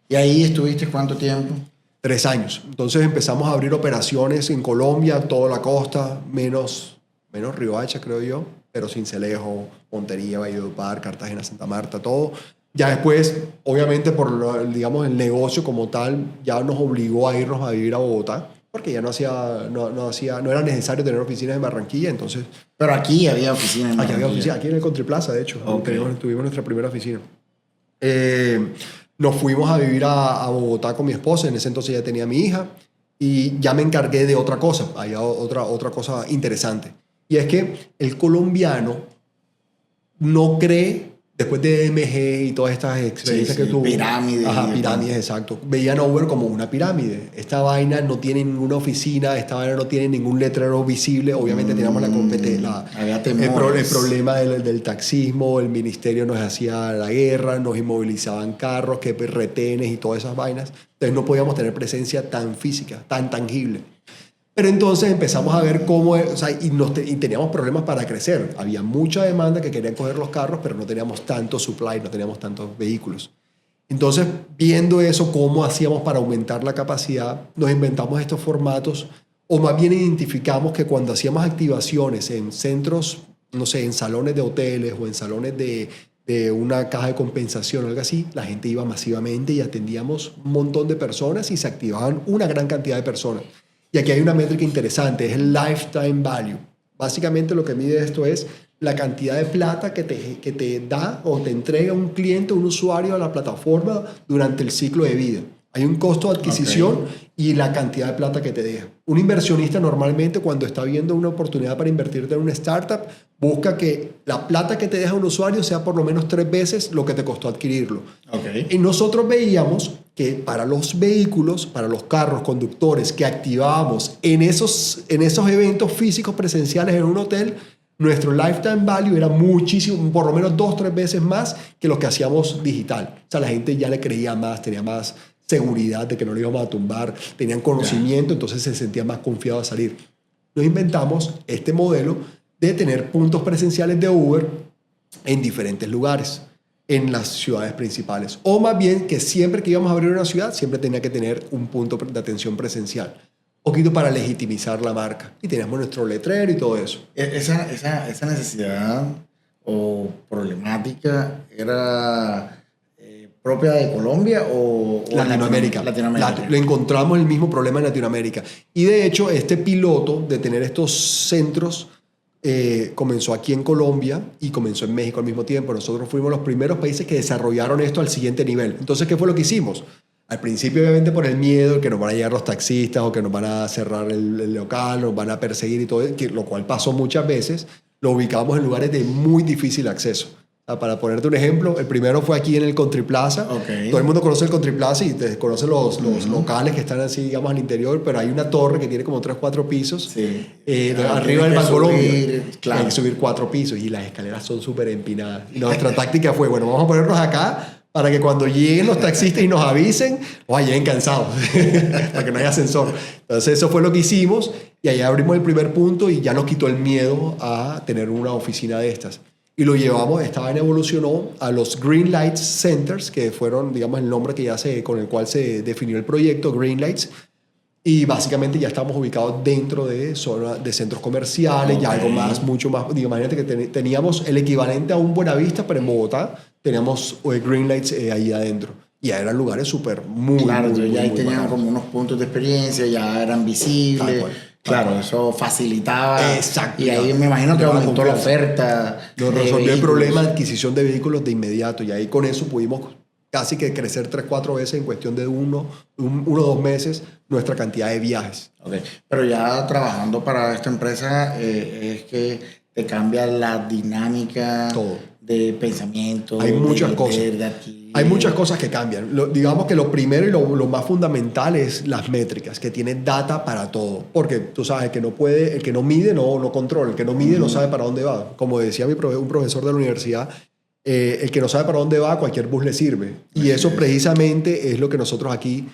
¿Y ahí estuviste cuánto tiempo? 3 años. Entonces empezamos a abrir operaciones en Colombia, toda la costa, menos Riohacha, creo yo, pero Sincelejo, Montería, Valledupar, Cartagena, Santa Marta, todo. Ya después, obviamente, por digamos, el negocio como tal, ya nos obligó a irnos a vivir a Bogotá, porque ya no era necesario tener oficinas en Barranquilla, entonces... Pero aquí había oficinas en Barranquilla. Aquí en el Country Plaza, de hecho. Tuvimos nuestra primera oficina. Nos fuimos a vivir a Bogotá con mi esposa. En ese entonces ya tenía mi hija y ya me encargué de otra cosa. Había otra cosa interesante. Y es que el colombiano no cree, después de MG y todas estas experiencias que tuvo... Pirámides. Pirámides, exacto. Veían a Uber como una pirámide. Esta vaina no tiene ninguna oficina, esta vaina no tiene ningún letrero visible. Obviamente teníamos la competencia, el problema del taxismo, el ministerio nos hacía la guerra, nos inmovilizaban carros, que retenes y todas esas vainas. Entonces no podíamos tener presencia tan física, tan tangible. Pero entonces empezamos a ver cómo, o sea, y teníamos problemas para crecer. Había mucha demanda que querían coger los carros, pero no teníamos tanto supply, no teníamos tantos vehículos. Entonces, viendo eso, cómo hacíamos para aumentar la capacidad, nos inventamos estos formatos, o más bien identificamos que cuando hacíamos activaciones en centros, no sé, en salones de hoteles o en salones de una caja de compensación o algo así, la gente iba masivamente y atendíamos un montón de personas y se activaban una gran cantidad de personas. Y aquí hay una métrica interesante, es el lifetime value. Básicamente lo que mide esto es la cantidad de plata que te da o te entrega un cliente, un usuario a la plataforma durante el ciclo de vida. Hay un costo de adquisición y la cantidad de plata que te deja. Un inversionista normalmente cuando está viendo una oportunidad para invertirte en una startup, busca que la plata que te deja un usuario sea por lo menos 3 veces lo que te costó adquirirlo. Y nosotros veíamos que para los vehículos, para los carros, conductores que activábamos en esos eventos físicos presenciales en un hotel, nuestro lifetime value era muchísimo, por lo menos 2-3 veces más que lo que hacíamos digital. O sea, la gente ya le creía más, tenía más seguridad de que no lo íbamos a tumbar, tenían conocimiento, entonces se sentía más confiado a salir. Nos inventamos este modelo de tener puntos presenciales de Uber en diferentes lugares, en las ciudades principales. O más bien que siempre que íbamos a abrir una ciudad, siempre tenía que tener un punto de atención presencial. Un poquito para legitimizar la marca. Y teníamos nuestro letrero y todo eso. Esa necesidad o problemática era propia de Colombia o Latinoamérica. Lo encontramos el mismo problema en Latinoamérica. Y de hecho, este piloto de tener estos centros comenzó aquí en Colombia y comenzó en México al mismo tiempo. Nosotros fuimos los primeros países que desarrollaron esto al siguiente nivel. Entonces, ¿qué fue lo que hicimos? Al principio, obviamente, por el miedo que nos van a llegar los taxistas o que nos van a cerrar el local, nos van a perseguir y todo, lo cual pasó muchas veces, lo ubicamos en lugares de muy difícil acceso. O sea, para ponerte un ejemplo, el primero fue aquí en el Country Plaza. Okay. Todo el mundo conoce el Country Plaza y conoce los locales que están así, digamos, al interior, pero hay una torre que tiene como 3 o 4 pisos. Sí. Arriba del Bancolombia. Claro. Hay que subir 4 pisos y las escaleras son súper empinadas. Y nuestra táctica fue, bueno, vamos a ponernos acá para que cuando lleguen los taxistas y nos avisen, lleguen cansados, para que no haya ascensor. Entonces eso fue lo que hicimos y ahí abrimos el primer punto y ya nos quitó el miedo a tener una oficina de estas. Y lo llevamos, esta vaina evolucionó a los Green Lights Centers, que fueron, digamos, el nombre con el cual se definió el proyecto, Green Lights. Y básicamente ya estamos ubicados dentro de zona de centros comerciales, ya algo más, mucho más. Digo, imagínate que teníamos el equivalente a un Buenavista, pero en Bogotá teníamos Green Lights ahí adentro. Y ya eran lugares súper muy, claro, muy, ya ahí muy tenían bacanos. como unos puntos de experiencia, ya eran visibles. Claro, eso facilitaba. Exacto. Y ahí me imagino que aumentó la oferta. Nos resolvió el problema de adquisición de vehículos de inmediato. Y ahí con eso pudimos casi que crecer 3-4 veces en cuestión de uno o 2 meses nuestra cantidad de viajes. Okay. Pero ya trabajando para esta empresa es que te cambia la dinámica Todo. de pensamiento. Hay muchas cosas. Hay muchas cosas que cambian. Digamos que lo primero y lo más fundamental es las métricas, que tiene data para todo. Porque tú sabes, el que no mide no controla, el que no mide no sabe para dónde va. Como decía un profesor de la universidad, el que no sabe para dónde va, cualquier bus le sirve. Y eso precisamente es lo que nosotros aquí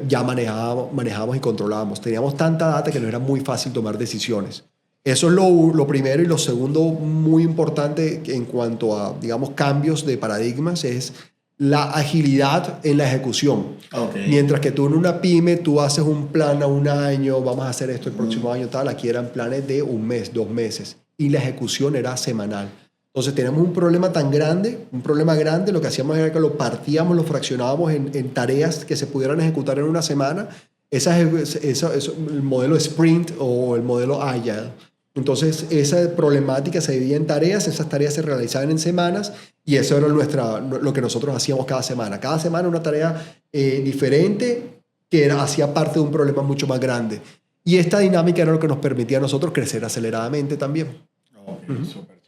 ya manejamos y controlábamos. Teníamos tanta data que no era muy fácil tomar decisiones. Eso es lo primero. Y lo segundo muy importante en cuanto a, digamos, cambios de paradigmas es la agilidad en la ejecución. Okay. Mientras que tú en una pyme, tú haces un plan a un año, vamos a hacer esto el próximo año, tal. Aquí eran planes de 1 mes, 2 meses. Y la ejecución era semanal. Entonces tenemos un problema grande, lo que hacíamos era que lo partíamos, lo fraccionábamos en tareas que se pudieran ejecutar en una semana. El modelo Sprint o el modelo Agile. Entonces esa problemática se dividía en tareas, esas tareas se realizaban en semanas y eso era lo que nosotros hacíamos cada semana. Cada semana una tarea diferente que hacía parte de un problema mucho más grande. Y esta dinámica era lo que nos permitía a nosotros crecer aceleradamente también. Okay, súper.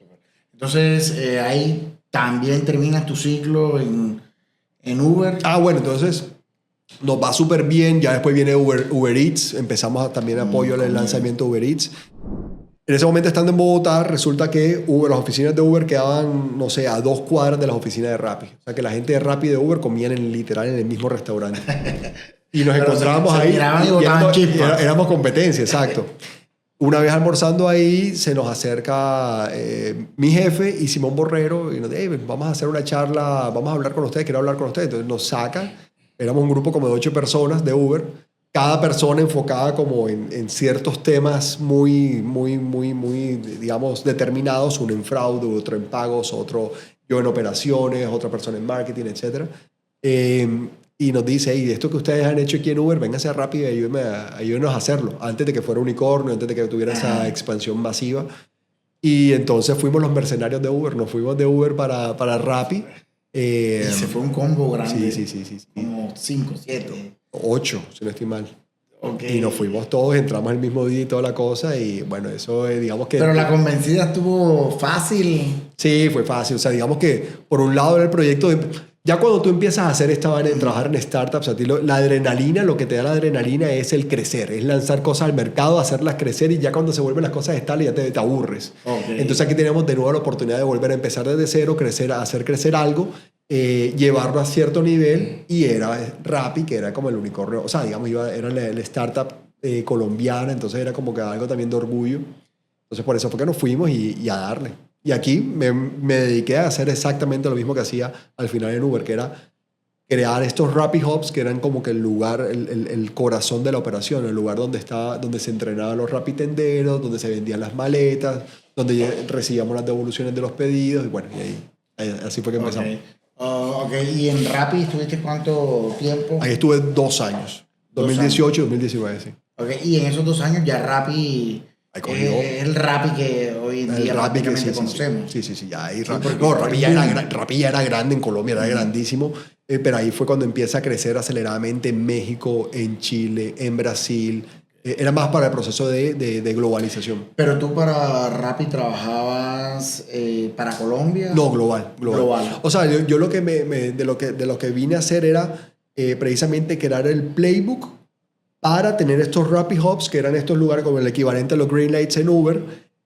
Entonces, ahí también terminas tu ciclo en Uber. Bueno, entonces nos va súper bien. Ya después viene Uber Eats. Empezamos también apoyo al lanzamiento de Uber Eats. En ese momento, estando en Bogotá, resulta que las oficinas de Uber quedaban, no sé, a 2 cuadras de las oficinas de Rappi. O sea, que la gente de Rappi y de Uber comían literal en el mismo restaurante. Y nos encontrábamos ahí. Éramos competencia, exacto. Una vez almorzando ahí, se nos acerca mi jefe y Simón Borrero y nos dice, vamos a hacer una charla, vamos a hablar con ustedes, quiero hablar con ustedes. Entonces nos sacan, éramos un grupo como de 8 personas de Uber, cada persona enfocada como en ciertos temas muy, digamos, determinados, uno en fraude, otro en pagos, otro yo en operaciones, otra persona en marketing, etc. Y nos dice, esto que ustedes han hecho aquí en Uber, vénganse a Rappi y ayúdenos a hacerlo, antes de que fuera unicornio, antes de que tuviera esa expansión masiva. Y entonces fuimos los mercenarios de Uber, nos fuimos de Uber para Rappi. Y se fue un combo grande. Sí. Como 5, 7. 8, si no estoy mal. Okay. Y nos fuimos todos, entramos el mismo día y toda la cosa. Y bueno, eso digamos que... Pero la convencida estuvo fácil. Sí, fue fácil. O sea, digamos que por un lado era el proyecto de... Ya cuando tú empiezas a hacer esta vaina de trabajar en startups, a ti la adrenalina, lo que te da la adrenalina es el crecer, es lanzar cosas al mercado, hacerlas crecer y ya cuando se vuelven las cosas estables ya te aburres. Okay. Entonces aquí tenemos de nuevo la oportunidad de volver a empezar desde cero, hacer crecer algo, llevarlo a cierto nivel y era Rappi, que era como el unicornio, o sea, digamos, era la startup colombiana, entonces era como que algo también de orgullo. Entonces por eso fue que nos fuimos y a darle. Y aquí me dediqué a hacer exactamente lo mismo que hacía al final en Uber, que era crear estos Rappi Hubs, que eran como que el lugar, el corazón de la operación, el lugar donde se entrenaban los Rappi tenderos, donde se vendían las maletas, donde recibíamos las devoluciones de los pedidos. Y bueno, así fue que empezamos. Okay. ¿Y en Rappi estuviste cuánto tiempo? Ahí estuve 2 años, 2018 y 2019, sí. Okay. Y en esos 2 años ya Rappi... Es el Rappi que hoy en día prácticamente conocemos. Sí, ya ahí Rappi ya era grande en Colombia, era grandísimo. pero ahí fue cuando empieza a crecer aceleradamente en México, en Chile, en Brasil. Era más para el proceso de globalización. Pero tú para Rappi trabajabas para Colombia. No, global. O sea, yo lo que de lo que vine a hacer era precisamente crear el playbook para tener estos Rappi Hubs, que eran estos lugares como el equivalente a los Green Lights en Uber,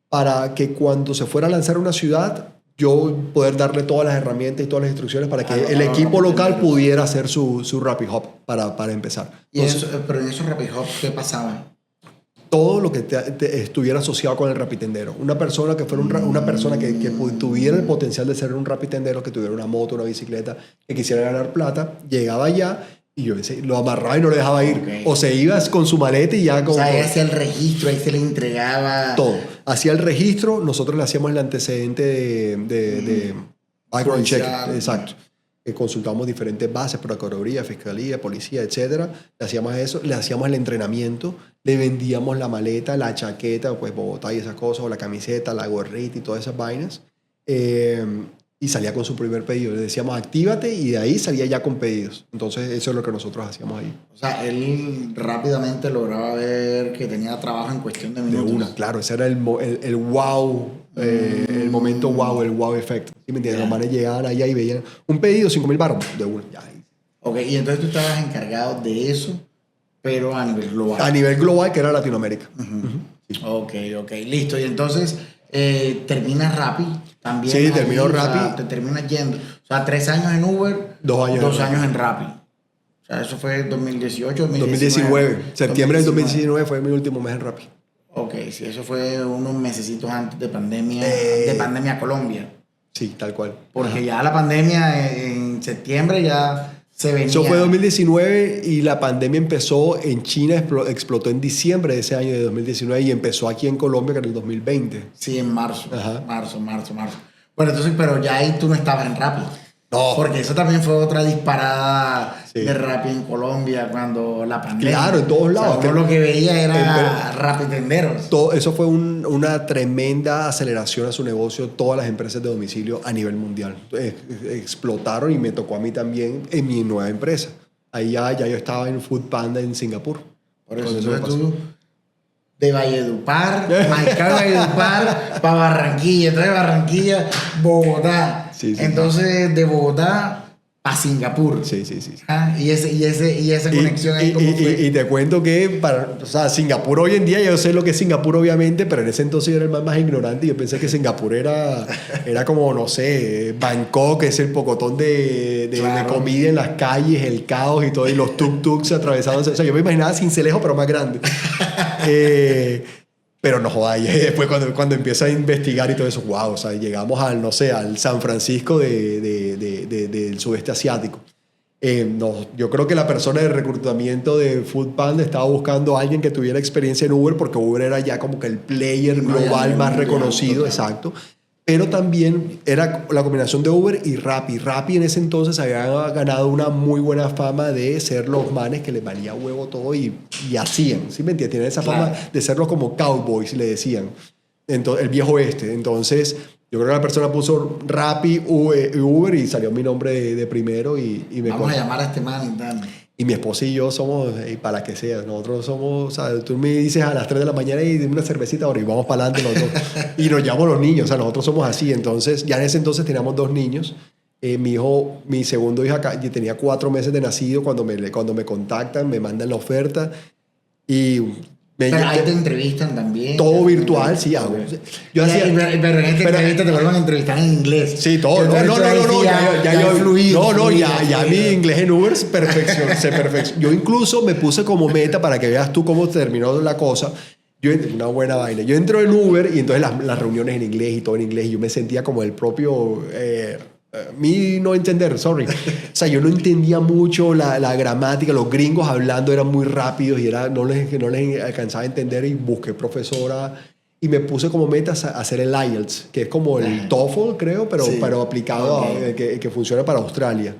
para que cuando se fuera a lanzar una ciudad, yo poder darle todas las herramientas y todas las instrucciones para que el equipo local pudiera hacer su Rappi Hub para empezar. Entonces, pero en esos Rappi Hubs, ¿qué pasaba? Todo lo que estuviera asociado con el rapitendero. Una persona que fuera una persona que tuviera el potencial de ser un rapitendero, que tuviera una moto, una bicicleta, que quisiera ganar plata, llegaba allá y yo lo amarraba y no le dejaba ir. Okay. O se iba con su maleta y ya... O sea, ahí hacía el registro, ahí se le entregaba... Todo. Hacía el registro, nosotros le hacíamos el antecedente de background check. Exacto. Consultamos diferentes bases, Procuraduría, Fiscalía, Policía, etc. Le hacíamos eso, le hacíamos el entrenamiento, le vendíamos la maleta, la chaqueta, pues Bogotá y esas cosas, o la camiseta, la gorrita y todas esas vainas. Y salía con su primer pedido. Le decíamos, actívate, y de ahí salía ya con pedidos. Entonces, eso es lo que nosotros hacíamos ahí. O sea, él rápidamente lograba ver que tenía trabajo en cuestión de minutos. De una, claro. Ese era el wow, el momento wow, el wow effect. ¿Sí me entiendes? Los manes llegaban allá y veían un pedido, 5.000 baros, de una. Ya. Ok, y entonces tú estabas encargado de eso, pero a nivel global. A nivel global, que era Latinoamérica. Sí. Ok, listo. Y entonces terminas Rappi también. Sí, terminó Rappi. O sea, te terminas yendo. O sea, 3 años en Uber, 2 años, 2 años en Rappi. O sea, eso fue 2018, 2019. Septiembre del 2019 fue mi último mes en Rappi. Ok, sí, eso fue unos mesecitos antes de pandemia Colombia. Sí, tal cual. Porque ya la pandemia en septiembre ya se venía. Eso fue 2019 y la pandemia empezó en China, explotó en diciembre de ese año de 2019 y empezó aquí en Colombia que en el 2020. Sí, en marzo. Ajá. Marzo. Bueno, entonces, pero ya ahí tú no estabas en Rappi. No. Porque eso también fue otra disparada de Rappi en Colombia cuando la pandemia. Claro, en todos lados. O sea, uno lo que veía era rapitenderos. Eso fue una tremenda aceleración a su negocio. Todas las empresas de domicilio a nivel mundial explotaron y me tocó a mí también en mi nueva empresa. Ahí ya yo estaba en Foodpanda en Singapur. Por eso tú de Valledupar, Maicao, Valledupar, para Barranquilla. Entonces Barranquilla, Bogotá. Sí, entonces de Bogotá a Singapur. Sí. Y esa conexión ahí ¿cómo fue? Y te cuento que o sea, Singapur hoy en día, yo sé lo que es Singapur obviamente, pero en ese entonces yo era el más ignorante y yo pensé que Singapur era como, no sé, Bangkok, es el pocotón de comida en las calles, el caos y todo, y los tuk-tuks atravesándose. O sea, yo me imaginaba Sincelejo, pero más grande. Pero no jodas, y después cuando empiezo a investigar y todo eso, wow, o sea, llegamos al San Francisco del sudeste asiático. Yo creo que la persona de reclutamiento de Foodpanda estaba buscando a alguien que tuviera experiencia en Uber, porque Uber era ya como que el player global más reconocido, exacto. Pero también era la combinación de Uber y Rappi. Rappi en ese entonces había ganado una muy buena fama de ser los manes que les valía huevo todo y hacían, ¿sí me entiendes? Tienen esa fama de serlos como cowboys, le decían. Entonces, el viejo oeste. Entonces, yo creo que la persona puso Rappi, Uber y salió mi nombre de primero y me... Vamos a llamar a este man y tal. Y mi esposa y yo somos, para que sea, nosotros somos, o sea, tú me dices a las 3 de la mañana y dime una cervecita ahora y vamos para adelante nosotros. Y nos llamamos los niños, o sea, nosotros somos así. Entonces, ya en ese entonces teníamos 2 niños. Mi segundo hijo acá, yo tenía 4 meses de nacido cuando me contactan, me mandan la oferta y... Pero ahí te entrevistan también. Todo virtual, sí hago. Pero en esta entrevista te vuelvan a entrevistar en inglés. Sí, todo. Ya mi inglés en Uber se perfeccionó. Yo incluso me puse como meta, para que veas tú cómo terminó la cosa. Una buena vaina. Yo entro en Uber y entonces las reuniones en inglés y todo en inglés. Y yo me sentía como el propio... mí no entender, sorry. O sea, yo no entendía mucho la gramática, los gringos hablando eran muy rápidos y no les alcanzaba a entender y busqué profesora y me puse como meta hacer el IELTS, que es como el TOEFL, creo, pero aplicado que funciona para Australia.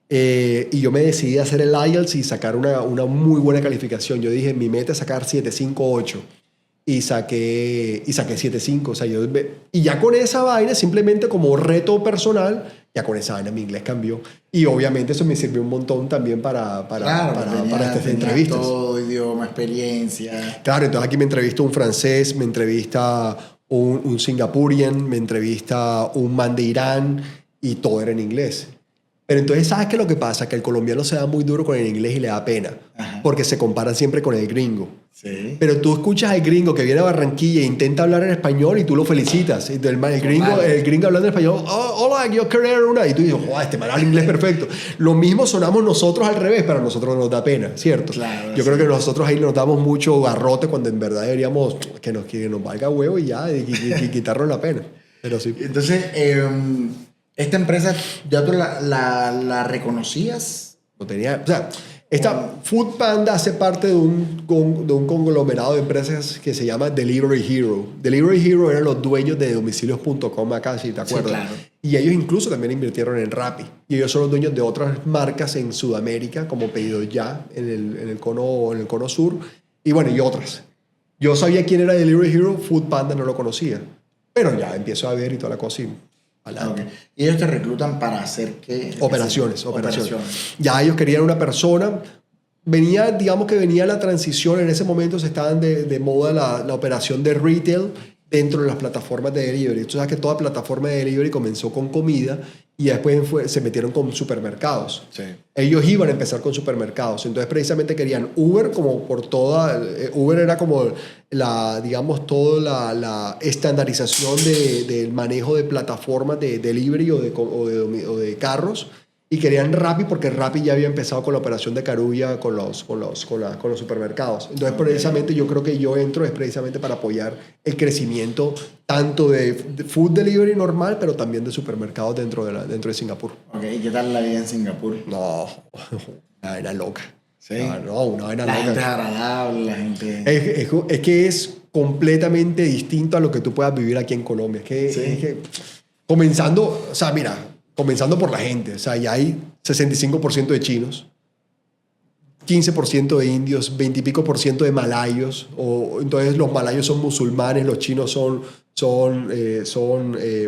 Y yo me decidí a hacer el IELTS y sacar una muy buena calificación. Yo dije, mi meta es sacar 758. Y saqué 7.5. O sea, y ya con esa vaina, simplemente como reto personal, Ya con esa vaina mi inglés cambió. Y obviamente eso me sirvió un montón también para estas entrevistas. Todo, idioma, experiencia. Claro, entonces aquí me entrevista un francés, me entrevista un singapurian, me entrevista un man de Irán y todo era en inglés. Pero entonces, ¿sabes qué es lo que pasa? Que el colombiano se da muy duro con el inglés y le da pena. Ajá. Porque se comparan siempre con el gringo. Sí. Pero tú escuchas al gringo que viene a Barranquilla e intenta hablar en español y tú lo felicitas. Y el gringo hablando en español, oh, hola, yo quiero una. Y tú dices, oh, este man habla inglés perfecto. Lo mismo sonamos nosotros al revés, pero a nosotros nos da pena, ¿cierto? Claro, yo creo que nosotros ahí nos damos mucho garrote cuando en verdad deberíamos que nos valga huevo y ya, y quitarnos la pena. Pero sí. Entonces, esta empresa, ¿ya tú la reconocías? No tenía, o sea, esta Food Panda hace parte de un conglomerado de empresas que se llama Delivery Hero. Delivery Hero eran los dueños de domicilios.com acá, si te acuerdas. Sí, claro. Y ellos incluso también invirtieron en Rappi. Y ellos son los dueños de otras marcas en Sudamérica, como Pedido Ya, en el cono sur. Y bueno, y otras. Yo sabía quién era Delivery Hero, Food Panda no lo conocía. Pero ya empiezo a ver y toda la cosa. Okay. Y ellos te reclutan para hacer qué? Operaciones. Ya ellos querían una persona. Digamos que venía la transición. En ese momento se estaban de moda la operación de retail dentro de las plataformas de delivery. Tú sabes que toda plataforma de delivery comenzó con comida y después se metieron con supermercados. Sí. Ellos iban a empezar con supermercados. Entonces precisamente querían Uber como por toda... Uber era como toda la estandarización del manejo de plataformas de delivery o de carros. Y querían Rappi porque Rappi ya había empezado con la operación de Carulla con los supermercados. Entonces, precisamente yo creo que yo entro es precisamente para apoyar el crecimiento tanto de food delivery normal, pero también de supermercados dentro de Singapur. Ok, ¿y qué tal la vida en Singapur? No, una vaina loca. Sí. No, una vaina la loca. Gente es agradable, la gente... Es que es completamente distinto a lo que tú puedas vivir aquí en Colombia. Sí. Es que comenzando, o sea, mira... Comenzando por la gente, o sea, ya hay 65% de chinos, 15% de indios, 20 y pico % de malayos, entonces los malayos son musulmanes, los chinos son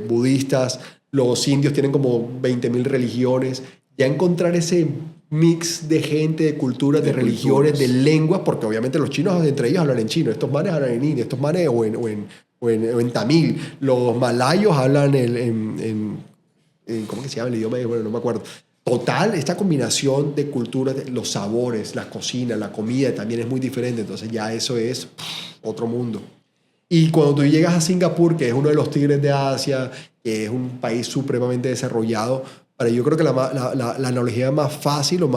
budistas, los indios tienen como 20.000 religiones. Ya encontrar ese mix de gente, de culturas, de religiones, de lenguas, porque obviamente los chinos entre ellos hablan en chino, estos manes hablan en hindi, estos manes o en tamil, los malayos hablan ¿cómo que se llama el idioma? Bueno, no me acuerdo. Total, esta combinación de culturas, los sabores, las cocinas, la comida también es muy diferente. Entonces ya eso es otro mundo. Y cuando tú llegas a Singapur, que es uno de los tigres de Asia, que es un país supremamente desarrollado, pero yo creo que la analogía más fácil,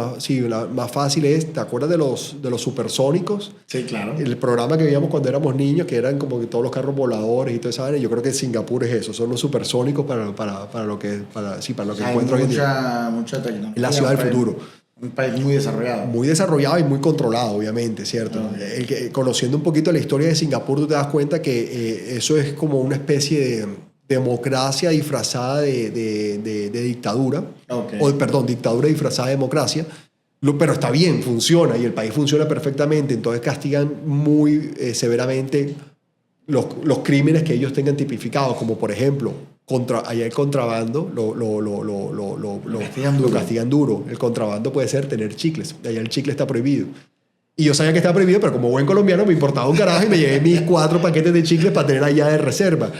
la más fácil es, ¿te acuerdas de los supersónicos? Sí, claro. El programa que veíamos cuando éramos niños, que eran como que todos los carros voladores y todo eso. Yo creo que Singapur es eso, son los supersónicos para lo que encuentro hoy en día. Mucha tecnología. Es la ciudad del futuro. Un país muy desarrollado. Muy desarrollado y muy controlado, obviamente, ¿cierto? Conociendo un poquito la historia de Singapur, tú te das cuenta que eso es como una especie de democracia disfrazada de dictadura. Okay. Perdón, dictadura disfrazada de democracia. Pero está bien, funciona y el país funciona perfectamente. Entonces castigan muy severamente los crímenes que ellos tengan tipificados, como por ejemplo, allá el contrabando lo castigan duro. El contrabando puede ser tener chicles. Allá el chicle está prohibido. Y yo sabía que estaba prohibido, pero como buen colombiano me importaba un carajo y me llevé mis 4 paquetes de chicles para tener allá de reserva.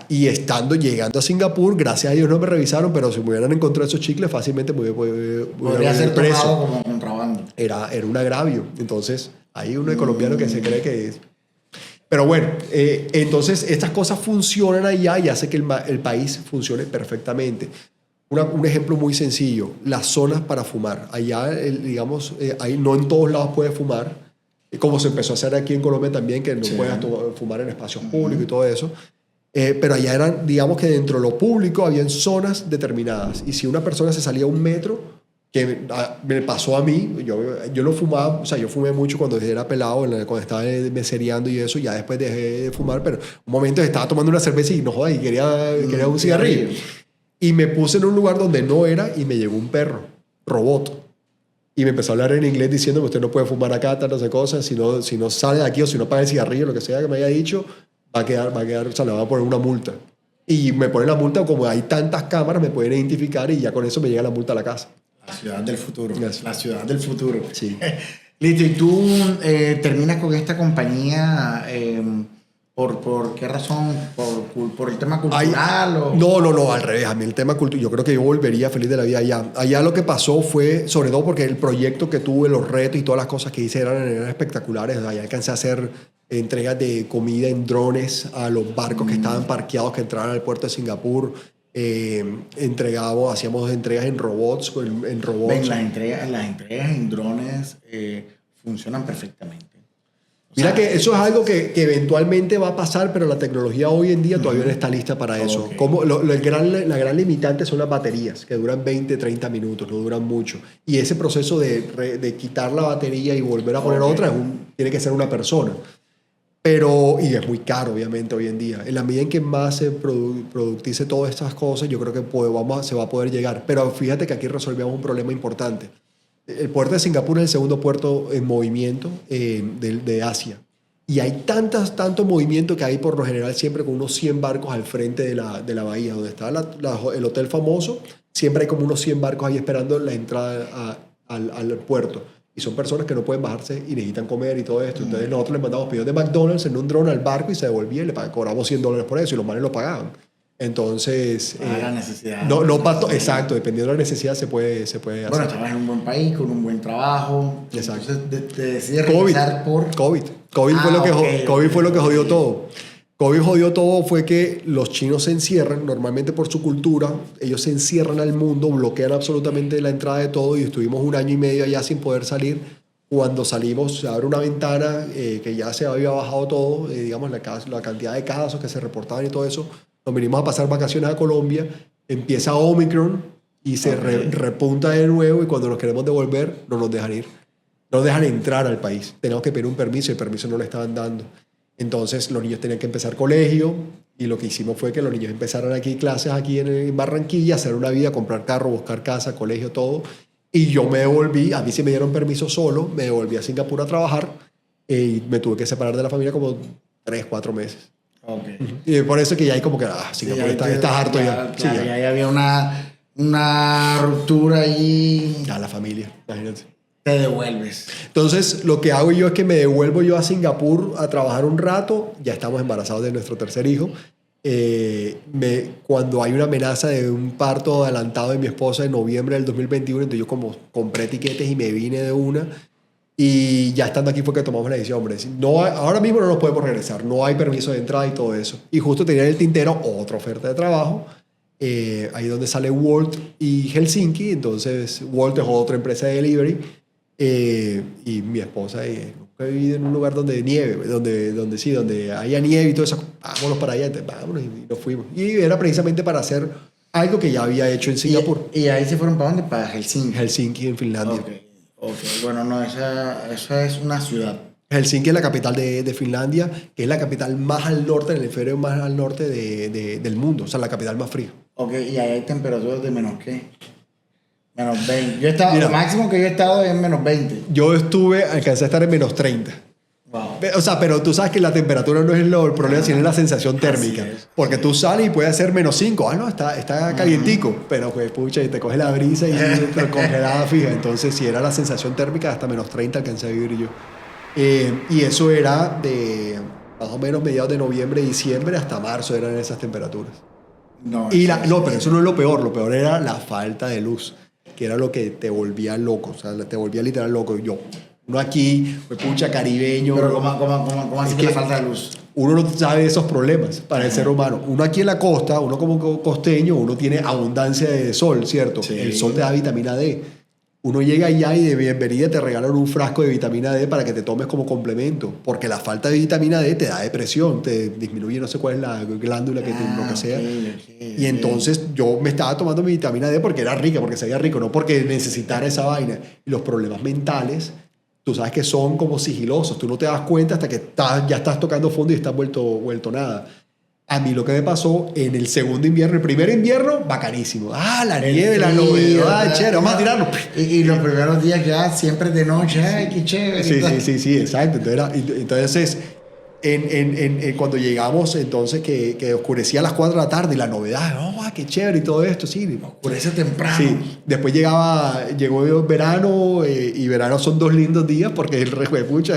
Y llegando a Singapur, gracias a Dios no me revisaron, pero si me hubieran encontrado esos chicles, fácilmente podría ser preso. Tomado como contrabando. Era un agravio. Entonces, hay uno de colombiano que se cree que es. Pero bueno, entonces estas cosas funcionan allá y hace que el país funcione perfectamente. Un ejemplo muy sencillo, las zonas para fumar. Allá, digamos, ahí no en todos lados puedes fumar, como se empezó a hacer aquí en Colombia también, que no puedes fumar en espacios públicos y todo eso. Pero allá eran, digamos que dentro de lo público habían zonas determinadas. Y si una persona se salía 1 metro, que me pasó a mí, yo no fumaba, o sea, yo fumé mucho cuando era pelado, cuando estaba mesereando y eso, ya después dejé de fumar, pero un momento estaba tomando una cerveza y no jodas, y quería un cigarrillo. Y me puse en un lugar donde no era y me llegó un perro, robot. Y me empezó a hablar en inglés diciendo que usted no puede fumar acá, tal, no sé cosas, si no sale de aquí o si no paga el cigarrillo, lo que sea que me haya dicho, va a quedar, o sea, le van a poner una multa. y me ponen la multa, como hay tantas cámaras, me pueden identificar y ya con eso me llega la multa a la casa. La ciudad del futuro. Gracias. La ciudad del futuro. Sí. Listo, ¿y tú terminas con esta compañía por qué razón? ¿Por el tema cultural? O... No, al revés. A mí el tema cultural, yo creo que yo volvería feliz de la vida allá. Allá lo que pasó fue, sobre todo porque el proyecto que tuve, los retos y todas las cosas que hice eran espectaculares. Allá alcancé a hacer entregas de comida en drones a los barcos que estaban parqueados, que entraban al puerto de Singapur. Hacíamos entregas en robots. Ven, las entregas en drones funcionan perfectamente. Mira que eso es algo que eventualmente va a pasar, pero la tecnología hoy en día todavía no está lista para eso. Okay. La gran limitante son las baterías, que duran 20, 30 minutos, no duran mucho. Y ese proceso de quitar la batería y volver a poner otra tiene que ser una persona. Y es muy caro, obviamente, hoy en día. En la medida en que más se productice todas estas cosas, yo creo que se va a poder llegar. Pero fíjate que aquí resolvíamos un problema importante. El puerto de Singapur es el segundo puerto en movimiento de Asia. Y hay tanto movimiento que hay por lo general siempre con unos 100 barcos al frente de la bahía. Donde está el hotel famoso, siempre hay como unos 100 barcos ahí esperando la entrada al puerto. Y son personas que no pueden bajarse y necesitan comer y todo esto. Entonces nosotros les mandamos pedidos de McDonald's en un dron al barco y se devolvía y le cobramos $100 por eso y los manes lo pagaban. Entonces... la necesidad. Exacto, dependiendo de la necesidad se puede hacer. Bueno, estabas en un buen país, con un buen trabajo. Exacto. Entonces te decides regresar por... COVID fue lo que jodió todo. COVID jodió todo fue que los chinos se encierran, normalmente por su cultura, ellos se encierran al mundo, bloquean absolutamente la entrada de todo y estuvimos 1 año y medio allá sin poder salir. Cuando salimos se abre una ventana que ya se había bajado todo, digamos la cantidad de casos que se reportaban y todo eso. Nos vinimos a pasar vacaciones a Colombia, empieza Omicron y se repunta de nuevo y cuando nos queremos devolver no nos dejan ir. No nos dejan entrar al país. Tenemos que pedir un permiso y el permiso no le estaban dando. Entonces los niños tenían que empezar colegio y lo que hicimos fue que los niños empezaron aquí clases aquí en Barranquilla, hacer una vida, comprar carro, buscar casa, colegio, todo. Y yo me devolví, a mí sí me dieron permiso solo, me devolví a Singapur a trabajar y me tuve que separar de la familia como 3, 4 meses. Okay. Y por eso que ya hay como que, Singapur está harto ya. Claro, sí, ya había una ruptura ahí. Ya la familia, imagínate. Te devuelves. Entonces, lo que hago yo es que me devuelvo yo a Singapur a trabajar un rato. Ya estamos embarazados de nuestro tercer hijo. Cuando hay una amenaza de un parto adelantado de mi esposa en noviembre del 2021, entonces yo como compré tiquetes y me vine de una. Y ya estando aquí fue que tomamos la decisión, hombre. Ahora mismo no nos podemos regresar. No hay permiso de entrada y todo eso. Y justo tenía en el tintero otra oferta de trabajo. Ahí donde sale Wolt y Helsinki. Entonces, Wolt es otra empresa de delivery. Y mi esposa nunca he vivido en un lugar donde nieve, donde haya nieve y todo eso. Vámonos para allá, entonces, vámonos y nos fuimos. Y era precisamente para hacer algo que ya había hecho en Singapur. ¿Y ahí se fueron para dónde? Para Helsinki. Helsinki, en Finlandia. Okay. Bueno, no, esa es una ciudad. Helsinki es la capital de Finlandia, que es la capital más al norte, en el hemisferio más al norte del mundo, o sea, la capital más fría. Ok, y ahí hay temperaturas de menos ¿qué? Menos 20. Lo máximo que yo he estado es en menos 20. Yo alcancé a estar en menos 30. Wow. O sea, pero tú sabes que la temperatura no es el problema, sino es la sensación térmica. Porque tú sales y puede hacer menos 5. No, está calientico. Pero pues, pucha, y te coge la brisa y te congelada fija. Entonces, si era la sensación térmica, hasta menos 30 alcancé a vivir yo. Y eso era de más o menos mediados de noviembre, diciembre, hasta marzo eran esas temperaturas. Pero eso no es lo peor. Lo peor era la falta de luz, que era lo que te volvía loco. O sea, te volvía literal loco. Uno aquí, pucha, caribeño. Pero ¿cómo así que la falta de luz? Uno no sabe de esos problemas para el ser humano. Uno aquí en la costa, uno como costeño, uno tiene abundancia de sol, ¿cierto? Sí. El sol te da vitamina D. Uno llega allá y de bienvenida te regalan un frasco de vitamina D para que te tomes como complemento. Porque la falta de vitamina D te da depresión, te disminuye no sé cuál es la glándula, lo que sea. Okay. Y entonces yo me estaba tomando mi vitamina D porque era rica, porque sabía rico, no porque necesitara esa vaina. Y los problemas mentales, tú sabes que son como sigilosos. Tú no te das cuenta hasta que ya estás tocando fondo y estás vuelto nada. A mí lo que me pasó en el segundo invierno, el primer invierno, bacanísimo. La nieve, la novedad, chévere, vamos a tirarlo. Y los primeros días ya siempre de noche, qué chévere. Sí, exacto. Entonces, cuando llegamos, entonces, que oscurecía a las 4 de la tarde y la novedad, qué chévere y todo esto, sí. Oscurece temprano. Sí, después llegó el verano y verano son 2 lindos días porque el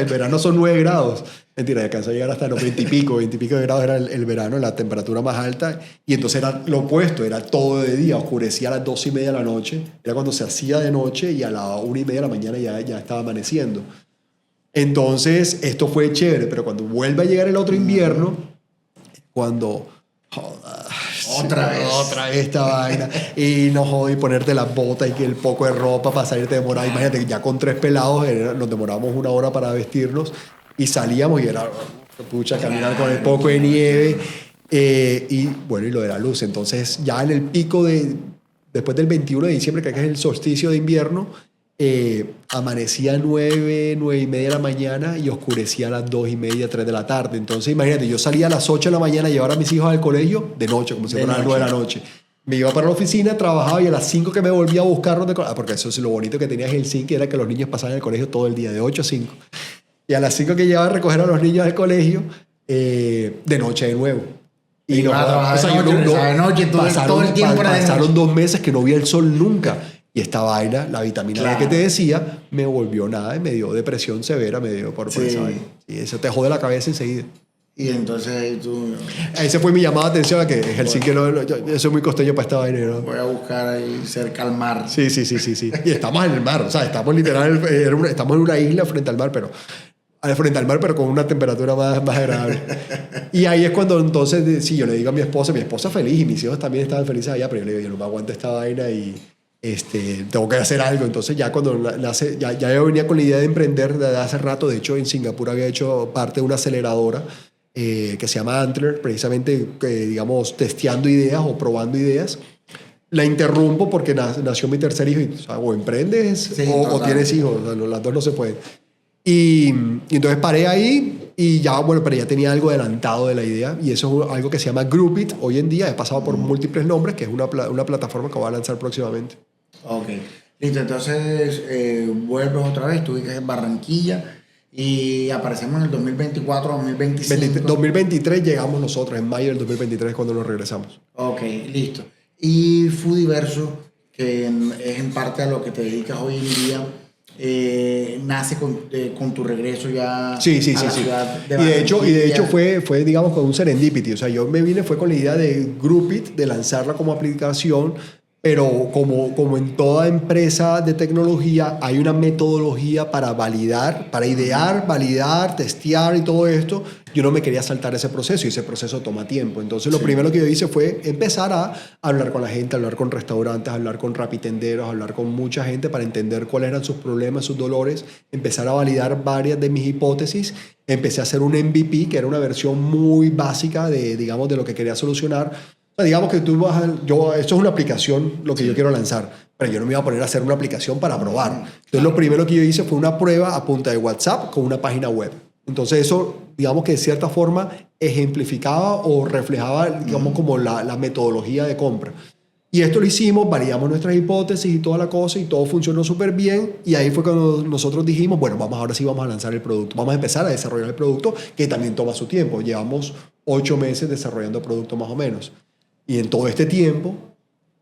verano son 9 grados. Mentira, alcanzó a llegar hasta los 20 y pico de grados era el verano, la temperatura más alta. Y entonces era lo opuesto, era todo de día, oscurecía a las 2:30 de la noche, era cuando se hacía de noche y a las 1:30 de la mañana ya estaba amaneciendo. Entonces, esto fue chévere, pero cuando vuelve a llegar el otro invierno, cuando... Otra vez esta vaina. Y no joder, y ponerte las botas y que el poco de ropa para salirte demorado. Imagínate, ya con 3 pelados nos demoramos 1 hora para vestirnos y salíamos y era, pucha, caminar con el poco de nieve. Y bueno, y lo de la luz. Entonces, ya en el pico después del 21 de diciembre, que es el solsticio de invierno, amanecía 9:30 de la mañana y oscurecía a las 2:30, 3 de la tarde. Entonces imagínate, yo salía a las 8 de la mañana a llevar a mis hijos al colegio de noche, como si fuera a las 9 de la noche. Me iba para la oficina, trabajaba y a las 5 que me volvía a buscarlos porque eso es lo bonito que tenía Helsinki, era que los niños pasaban en el colegio todo el día, de 8 a 5. Y a las 5 que llevaba a recoger a los niños al colegio, de noche de nuevo. Y no, de noche, todo el tiempo era de noche. Pasaron 2 meses que no vi el sol nunca. Y esta vaina, la vitamina D que te decía, me volvió nada y me dio depresión severa, me dio por esa vaina. Y eso te jode la cabeza enseguida. Y entonces ahí tú... Ese fue mi llamada de atención a que Helsinki, yo soy muy costeño para esta vaina, ¿no? Voy a buscar ahí cerca al mar. Sí. Y estamos en el mar, o sea, estamos literal, estamos en una isla frente al mar, pero con una temperatura más agradable. Y ahí es cuando entonces, sí, yo le digo a mi esposa feliz y mis hijos también estaban felices allá, pero yo le digo, yo no me aguanto esta vaina y... tengo que hacer algo. Entonces ya cuando nace, ya yo venía con la idea de emprender desde hace rato. De hecho, en Singapur había hecho parte de una aceleradora que se llama Antler, precisamente, digamos, testeando ideas o probando ideas. La interrumpo porque nació mi tercer hijo y, o sea, o emprendes o tienes hijos, o sea, las dos no se pueden. Y entonces paré ahí y ya, bueno, pero ya tenía algo adelantado de la idea y eso es algo que se llama Groupit. Hoy en día he pasado por múltiples nombres, que es una plataforma que voy a lanzar próximamente. Ok, listo, entonces vuelves otra vez, tú ubicas en Barranquilla y aparecemos en el 2024, 2025. 2023 llegamos nosotros, en mayo del 2023 cuando nos regresamos. Ok, listo. Y Foodiverso, que es en parte a lo que te dedicas hoy en día, nace con tu regreso ya a la ciudad de Barranquilla. Y de hecho fue, digamos, con un serendipity. O sea, yo me vine fue con la idea de Groupit, de lanzarla como aplicación, pero como en toda empresa de tecnología hay una metodología para validar, para idear, validar, testear y todo esto. Yo no me quería saltar ese proceso y ese proceso toma tiempo. Entonces lo primero que yo hice fue empezar a hablar con la gente, hablar con restaurantes, hablar con rapitenderos, hablar con mucha gente para entender cuáles eran sus problemas, sus dolores, empezar a validar varias de mis hipótesis. Empecé a hacer un MVP, que era una versión muy básica de lo que quería solucionar. Digamos que esto es una aplicación lo que yo quiero lanzar, pero yo no me iba a poner a hacer una aplicación para probar. Entonces lo primero que yo hice fue una prueba a punta de WhatsApp con una página web. Entonces eso, digamos que de cierta forma ejemplificaba o reflejaba, digamos, como la metodología de compra. Y esto lo hicimos, validamos nuestras hipótesis y toda la cosa y todo funcionó súper bien. Y ahí fue cuando nosotros dijimos, bueno, ahora sí vamos a lanzar el producto. Vamos a empezar a desarrollar el producto, que también toma su tiempo. Llevamos 8 meses desarrollando el producto más o menos. Y en todo este tiempo,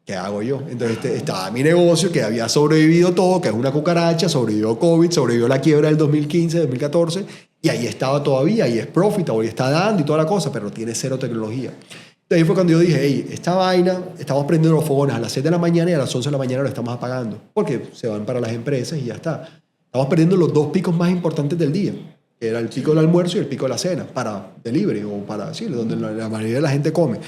¿qué hago yo? Entonces estaba mi negocio que había sobrevivido todo, que es una cucaracha, sobrevivió COVID, sobrevivió la quiebra del 2015, 2014, y ahí estaba todavía, y es profitable, y está dando y toda la cosa, pero tiene cero tecnología. Entonces ahí fue cuando yo dije, hey, esta vaina, estamos prendiendo los fogones a las 7 de la mañana y a las 11 de la mañana lo estamos apagando, porque se van para las empresas y ya está. Estamos perdiendo los 2 picos más importantes del día, que era el pico del almuerzo y el pico de la cena, para delivery o para, sí, donde la mayoría de la gente come.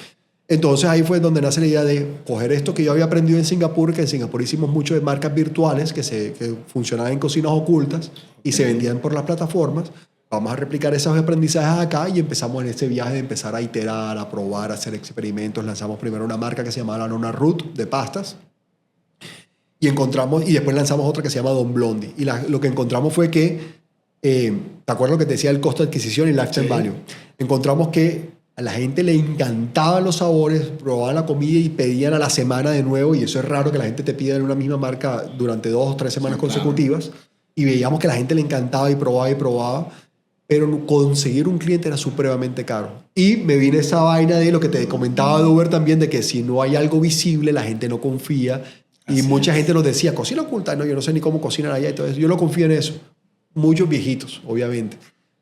Entonces ahí fue donde nace la idea de coger esto que yo había aprendido en Singapur, que en Singapur hicimos mucho de marcas virtuales que funcionaban en cocinas ocultas y se vendían por las plataformas. Vamos a replicar esos aprendizajes acá y empezamos en este viaje de empezar a iterar, a probar, a hacer experimentos. Lanzamos primero una marca que se llamaba La Nona Ruth de pastas y después lanzamos otra que se llama Don Blondie. Y lo que encontramos fue que, ¿te acuerdas lo que te decía el costo de adquisición y el lifetime value? Encontramos que a la gente le encantaban los sabores, probaban la comida y pedían a la semana de nuevo, y eso es raro que la gente te pida en una misma marca durante 2 o 3 semanas consecutivas. Y veíamos que a la gente le encantaba y probaba y probaba. pero conseguir un cliente era supremamente caro. Y me vine esa vaina de lo que te comentaba de Uber también, de que si no hay algo visible, la gente no confía. Y mucha gente nos decía, cocina oculta, no, yo no sé ni cómo cocinan allá y todo eso. Yo no confío en eso. Muchos viejitos, obviamente.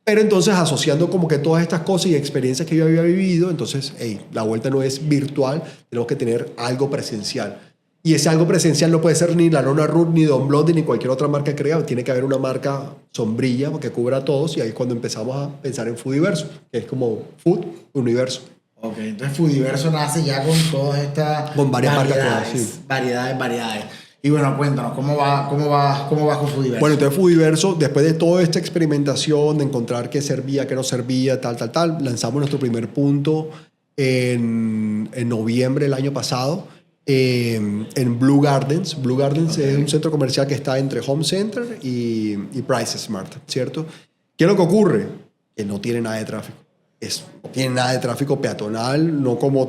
Pero entonces asociando como que todas estas cosas y experiencias que yo había vivido, entonces, hey, la vuelta no es virtual, tenemos que tener algo presencial. Y ese algo presencial no puede ser ni la Nona Ruth, ni Don Blondie, ni cualquier otra marca que crea. Tiene que haber una marca sombrilla que cubra a todos. Y ahí es cuando empezamos a pensar en Foodiverso, que es como Food Universo. Ok, entonces Foodiverso nace ya con todas estas Con varias variedades, marcas todas, sí. variedades. Y bueno, cuéntanos, ¿cómo va con Foodiverso? Bueno, entonces Foodiverso, después de toda esta experimentación, de encontrar qué servía, qué no servía, tal, lanzamos nuestro primer punto en noviembre del año pasado. En Blue Gardens. Blue Gardens es un centro comercial que está entre Home Center y Price Smart, ¿cierto? ¿Qué es lo que ocurre? Que no tiene nada de tráfico. No tiene nada de tráfico peatonal, no como,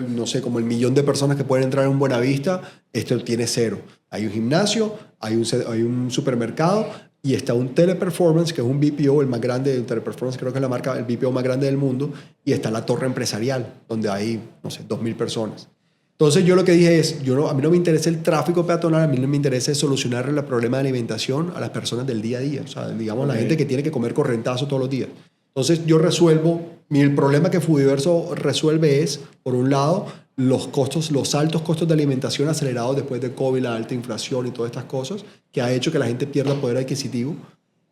no sé, como el millón de personas que pueden entrar en Buenavista, esto tiene cero. Hay un gimnasio, hay un supermercado y está un Teleperformance, que es un BPO, el más grande, el Teleperformance creo que es la marca, el BPO más grande del mundo, y está la torre empresarial, donde hay, no sé, 2,000 personas. Entonces yo lo que dije es, a mí no me interesa el tráfico peatonal, a mí no me interesa solucionar el problema de alimentación a las personas del día a día, o sea, digamos la gente que tiene que comer correntazo todos los días. Entonces yo resuelvo, el problema que Foodiverso resuelve es, por un lado, los altos costos de alimentación acelerados después de COVID, la alta inflación y todas estas cosas, que ha hecho que la gente pierda poder adquisitivo.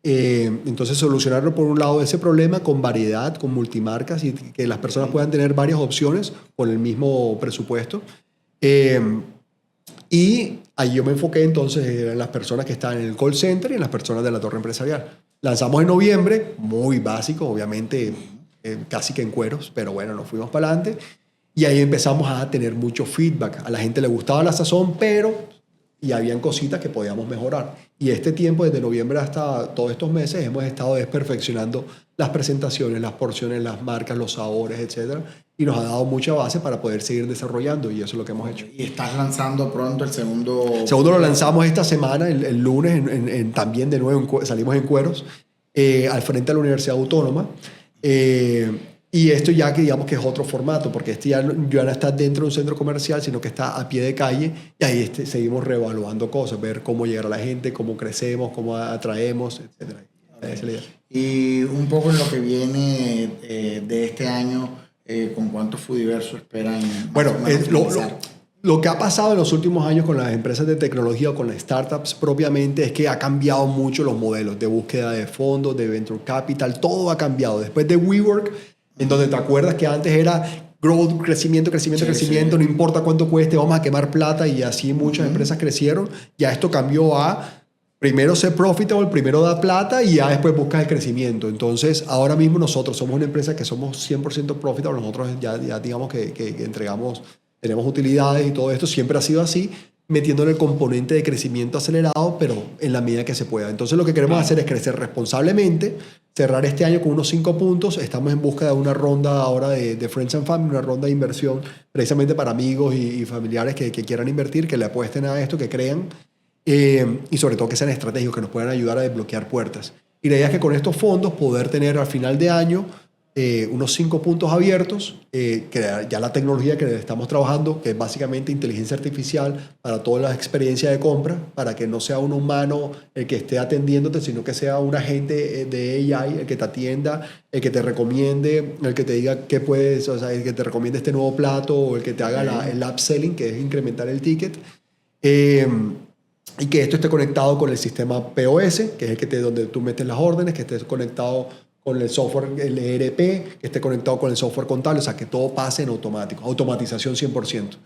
Entonces solucionarlo por un lado ese problema con variedad, con multimarcas y que las personas puedan tener varias opciones con el mismo presupuesto. Y ahí yo me enfoqué entonces en las personas que están en el call center y en las personas de la torre empresarial. Lanzamos en noviembre, muy básico, obviamente casi que en cueros, pero bueno, nos fuimos para adelante y ahí empezamos a tener mucho feedback. A la gente le gustaba la sazón, pero y habían cositas que podíamos mejorar. Y este tiempo, desde noviembre hasta todos estos meses, hemos estado perfeccionando las presentaciones, las porciones, las marcas, los sabores, etcétera, y nos ha dado mucha base para poder seguir desarrollando, y eso es lo que hemos hecho. Y estás lanzando pronto el segundo... El segundo lo lanzamos esta semana, el lunes, también de nuevo salimos en cueros, al frente de la Universidad Autónoma. Y esto ya que digamos que es otro formato, porque ya no está dentro de un centro comercial, sino que está a pie de calle, y ahí seguimos reevaluando cosas, ver cómo llegar a la gente, cómo crecemos, cómo atraemos, etc. Okay. Esa es la idea. Y un poco en lo que viene de este año, ¿con cuántos Foodiverso esperan? Bueno, lo que ha pasado en los últimos años con las empresas de tecnología o con las startups propiamente es que ha cambiado mucho los modelos de búsqueda de fondos, de venture capital, todo ha cambiado. Después de WeWork, en donde te acuerdas que antes era growth, crecimiento, sí. No importa cuánto cueste, vamos a quemar plata, y así muchas empresas crecieron. Ya esto cambió a primero ser profitable, primero da plata y ya después buscas el crecimiento. Entonces, ahora mismo nosotros somos una empresa que somos 100% profitable, nosotros ya digamos que entregamos, tenemos utilidades y todo esto, siempre ha sido así, metiéndole el componente de crecimiento acelerado, pero en la medida que se pueda. Entonces lo que queremos hacer es crecer responsablemente, cerrar este año con unos 5 puntos. Estamos en busca de una ronda ahora de Friends and Family, una ronda de inversión precisamente para amigos y familiares que quieran invertir, que le apuesten a esto, que crean, y sobre todo que sean estratégicos, que nos puedan ayudar a desbloquear puertas. Y la idea es que con estos fondos poder tener al final de año unos 5 puntos abiertos, crear ya la tecnología que estamos trabajando, que es básicamente inteligencia artificial para todas las experiencias de compra, para que no sea un humano el que esté atendiéndote, sino que sea un agente de AI el que te atienda, el que te recomiende, el que te diga qué puedes, o sea, el que te recomiende este nuevo plato, o el que te haga el upselling, que es incrementar el ticket. Y que esto esté conectado con el sistema POS, que es donde tú metes las órdenes, que esté conectado con el software, el ERP, que esté conectado con el software contable, o sea, que todo pase en automático, automatización 100%.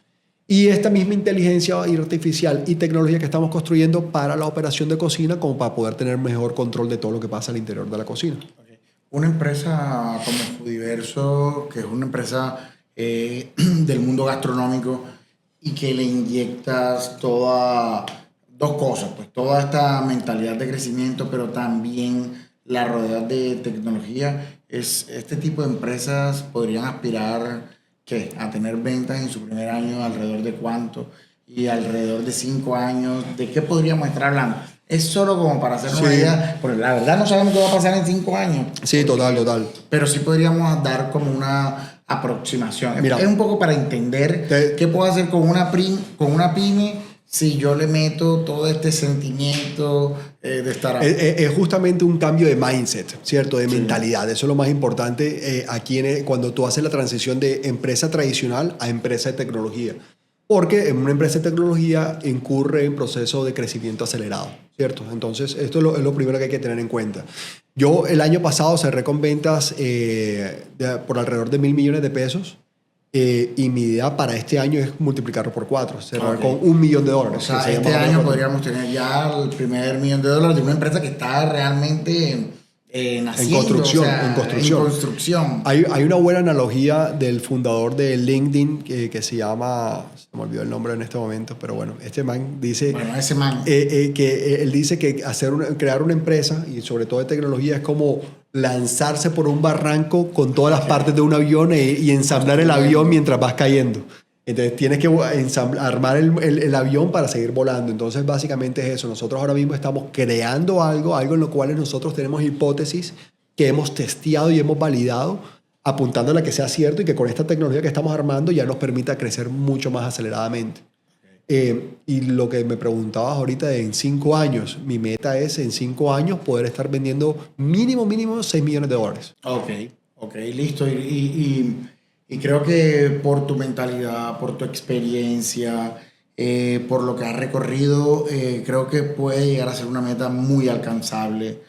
Y esta misma inteligencia artificial y tecnología que estamos construyendo para la operación de cocina, como para poder tener mejor control de todo lo que pasa al interior de la cocina. Okay. Una empresa como Foodiverso, que es una empresa del mundo gastronómico y que le inyectas dos cosas, pues toda esta mentalidad de crecimiento, pero también la rodeas de tecnología. Este tipo de empresas podrían aspirar a tener ventas en su primer año alrededor de cuánto, y alrededor de 5 años, ¿de qué podríamos estar hablando? Es solo como para hacernos Sí. una idea, porque la verdad no sabemos qué va a pasar en 5 años. Sí, total. Pero sí podríamos dar como una aproximación. Mira, Es un poco para entender qué puedo hacer con una pyme si yo le meto todo este sentimiento de estar es justamente un cambio de mindset, ¿cierto? De mentalidad. Eso es lo más importante aquí cuando tú haces la transición de empresa tradicional a empresa de tecnología. Porque en una empresa de tecnología incurre en proceso de crecimiento acelerado, ¿cierto? Entonces, esto es lo primero que hay que tener en cuenta. Yo el año pasado cerré con ventas por alrededor de 1.000 millones de pesos. Y mi idea para este año es multiplicarlo por 4, cerrar con $1 millón. O sea, este año podríamos tener ya el primer $1 millón de una empresa que está realmente naciendo. En construcción. Hay una buena analogía del fundador de LinkedIn que se llama, se me olvidó el nombre en este momento, pero bueno, este man dice... Bueno, ese man. Que él dice que crear una empresa, y sobre todo de tecnología, es como lanzarse por un barranco con todas las partes de un avión y ensamblar el avión mientras vas cayendo. Entonces tienes que armar el avión para seguir volando. Entonces básicamente es eso. Nosotros ahora mismo estamos creando algo en lo cual nosotros tenemos hipótesis que hemos testeado y hemos validado, apuntando a la que sea cierto y que con esta tecnología que estamos armando ya nos permita crecer mucho más aceleradamente. Y lo que me preguntabas ahorita de en 5 años, mi meta es en 5 años poder estar vendiendo mínimo $6 millones. Ok, listo. Y creo que por tu mentalidad, por tu experiencia, por lo que has recorrido, creo que puede llegar a ser una meta muy alcanzable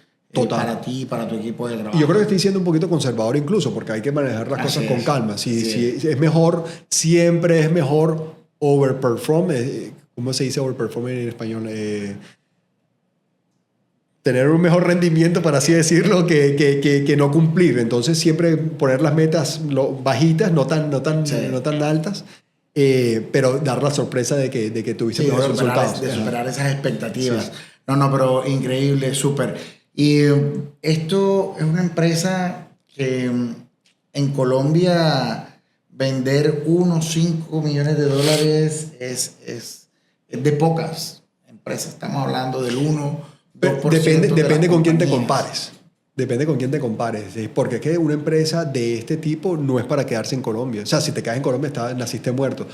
para ti y para tu equipo de trabajo. Y yo creo que estoy siendo un poquito conservador incluso, porque hay que manejar las cosas con calma. Si es mejor, siempre es mejor overperform. ¿Cómo se dice overperform en español? Tener un mejor rendimiento, para así decirlo, que no cumplir. Entonces siempre poner las metas bajitas, no tan altas, pero dar la sorpresa de que tuviste mejores resultados. De superar esas expectativas. Sí. No, pero increíble, súper. Y esto es una empresa que en Colombia vender $5 millones es de pocas empresas. Estamos hablando del 1. Depende con quién te compares. Depende con quién te compares. Porque es que una empresa de este tipo no es para quedarse en Colombia. O sea, si te quedas en Colombia, naciste muerto.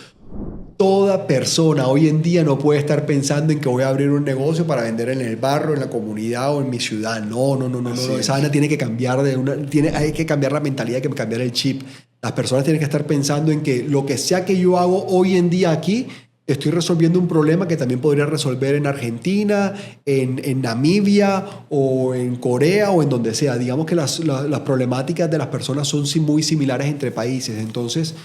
Toda persona hoy en día no puede estar pensando en que voy a abrir un negocio para vender en el barrio, en la comunidad o en mi ciudad. No. Esa vaina tiene que cambiar hay que cambiar la mentalidad, hay que cambiar el chip. Las personas tienen que estar pensando en que lo que sea que yo hago hoy en día aquí, estoy resolviendo un problema que también podría resolver en Argentina, en Namibia o en Corea o en donde sea. Digamos que las problemáticas de las personas son muy similares entre países. Entonces,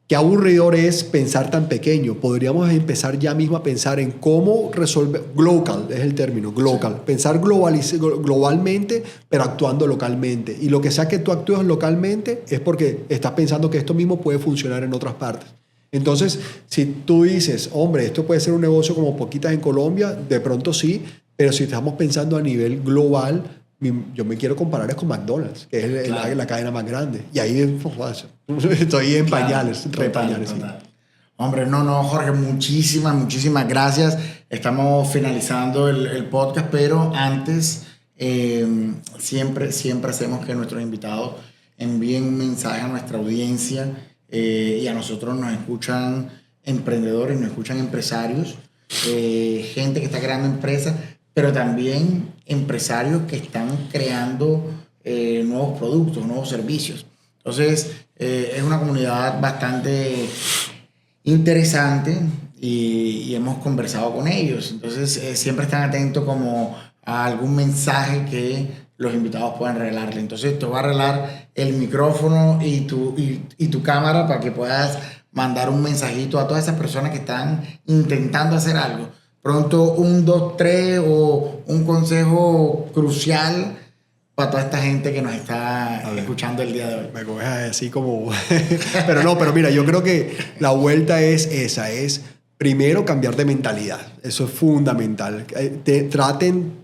qué aburridor es pensar tan pequeño. Podríamos empezar ya mismo a pensar en cómo resolver... Global es el término, global. Sí. Pensar globalmente, pero actuando localmente. Y lo que sea que tú actúes localmente es porque estás pensando que esto mismo puede funcionar en otras partes. Entonces, si tú dices, hombre, esto puede ser un negocio como poquitas en Colombia, de pronto sí, pero si estamos pensando a nivel global, yo me quiero comparar con McDonald's, que es la cadena más grande. Y ahí estoy en pañales, pañales. Sí. Hombre, no, Jorge, muchísimas gracias. Estamos finalizando el podcast, pero antes siempre hacemos que nuestros invitados envíen un mensaje a nuestra audiencia. Y a nosotros nos escuchan emprendedores, nos escuchan empresarios, gente que está creando empresas, pero también empresarios que están creando nuevos productos, nuevos servicios. Entonces, es una comunidad bastante interesante y hemos conversado con ellos. Entonces, siempre están atentos como a algún mensaje que los invitados pueden regalarle. Entonces te voy a regalar el micrófono y tu cámara para que puedas mandar un mensajito a todas esas personas que están intentando hacer algo. Pronto 1, 2, 3 o un consejo crucial para toda esta gente que nos está escuchando el día de hoy. Me coges así como... pero mira, yo creo que la vuelta es esa, es... Primero, cambiar de mentalidad. Eso es fundamental.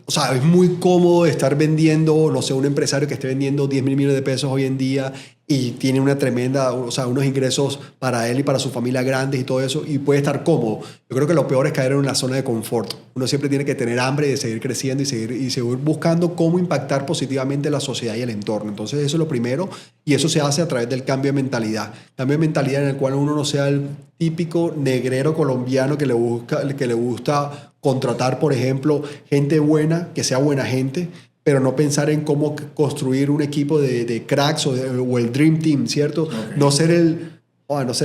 O sea, es muy cómodo estar vendiendo, no sé, un empresario que esté vendiendo $10,000 millones hoy en día y tiene una tremenda, o sea, unos ingresos para él y para su familia grandes y todo eso, y puede estar cómodo. Yo creo que lo peor es caer en una zona de confort. Uno siempre tiene que tener hambre de seguir creciendo y seguir buscando cómo impactar positivamente la sociedad y el entorno. Entonces eso es lo primero, y eso se hace a través del cambio de mentalidad. Cambio de mentalidad en el cual uno no sea el típico negrero colombiano que le gusta contratar, por ejemplo, gente buena, que sea buena gente, pero no pensar en cómo construir un equipo de cracks o el Dream Team, ¿cierto? Okay. No ser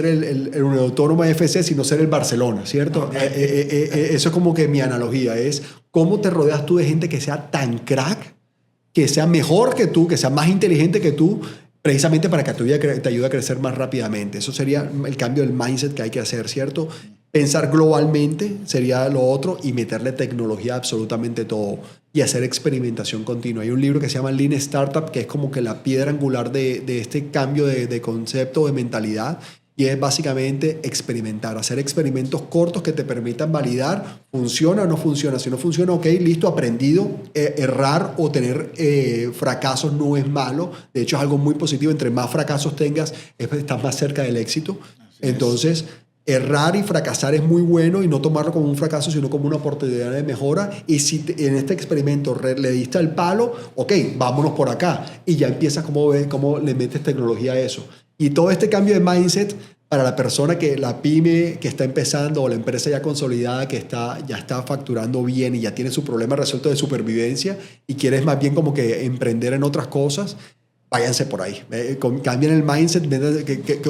el Autónoma FC, sino ser el Barcelona, ¿cierto? Okay. Eso es como que mi analogía, es cómo te rodeas tú de gente que sea tan crack, que sea mejor que tú, que sea más inteligente que tú, precisamente para que te ayude a crecer más rápidamente. Eso sería el cambio del mindset que hay que hacer, ¿cierto? Pensar globalmente sería lo otro, y meterle tecnología a absolutamente todo y hacer experimentación continua. Hay un libro que se llama Lean Startup, que es como que la piedra angular de este cambio de concepto, de mentalidad, y es básicamente experimentar, hacer experimentos cortos que te permitan validar, funciona o no funciona. Si no funciona, ok, listo, aprendido. Errar o tener fracasos no es malo, de hecho es algo muy positivo. Entre más fracasos tengas, estás más cerca del éxito. Entonces, errar y fracasar es muy bueno, y no tomarlo como un fracaso, sino como una oportunidad de mejora. Y si en este experimento le diste el palo, ok, vámonos por acá. Y ya empiezas cómo le metes tecnología a eso. Y todo este cambio de mindset para la persona la pyme que está empezando, o la empresa ya consolidada que ya está facturando bien y ya tiene su problema resuelto de supervivencia y quieres más bien como que emprender en otras cosas, váyanse por ahí. Cambien el mindset,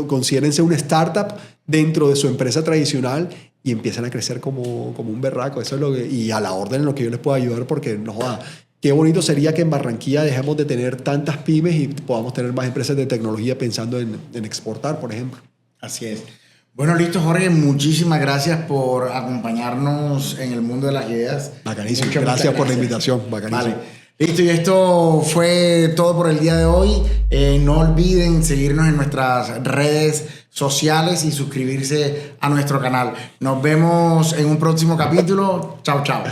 considérense una startup dentro de su empresa tradicional y empiezan a crecer como un berraco. Eso es y a la orden en lo que yo les puedo ayudar, porque no joda. Qué bonito sería que en Barranquilla dejemos de tener tantas pymes y podamos tener más empresas de tecnología pensando en exportar, por ejemplo. Así es. Bueno, listo, Jorge. Muchísimas gracias por acompañarnos en el mundo de las ideas. Bacanísimo. Gracias por la invitación. Bacanísimo. Vale. Listo, y esto fue todo por el día de hoy. No olviden seguirnos en nuestras redes sociales y suscribirse a nuestro canal. Nos vemos en un próximo capítulo. Chao, chao.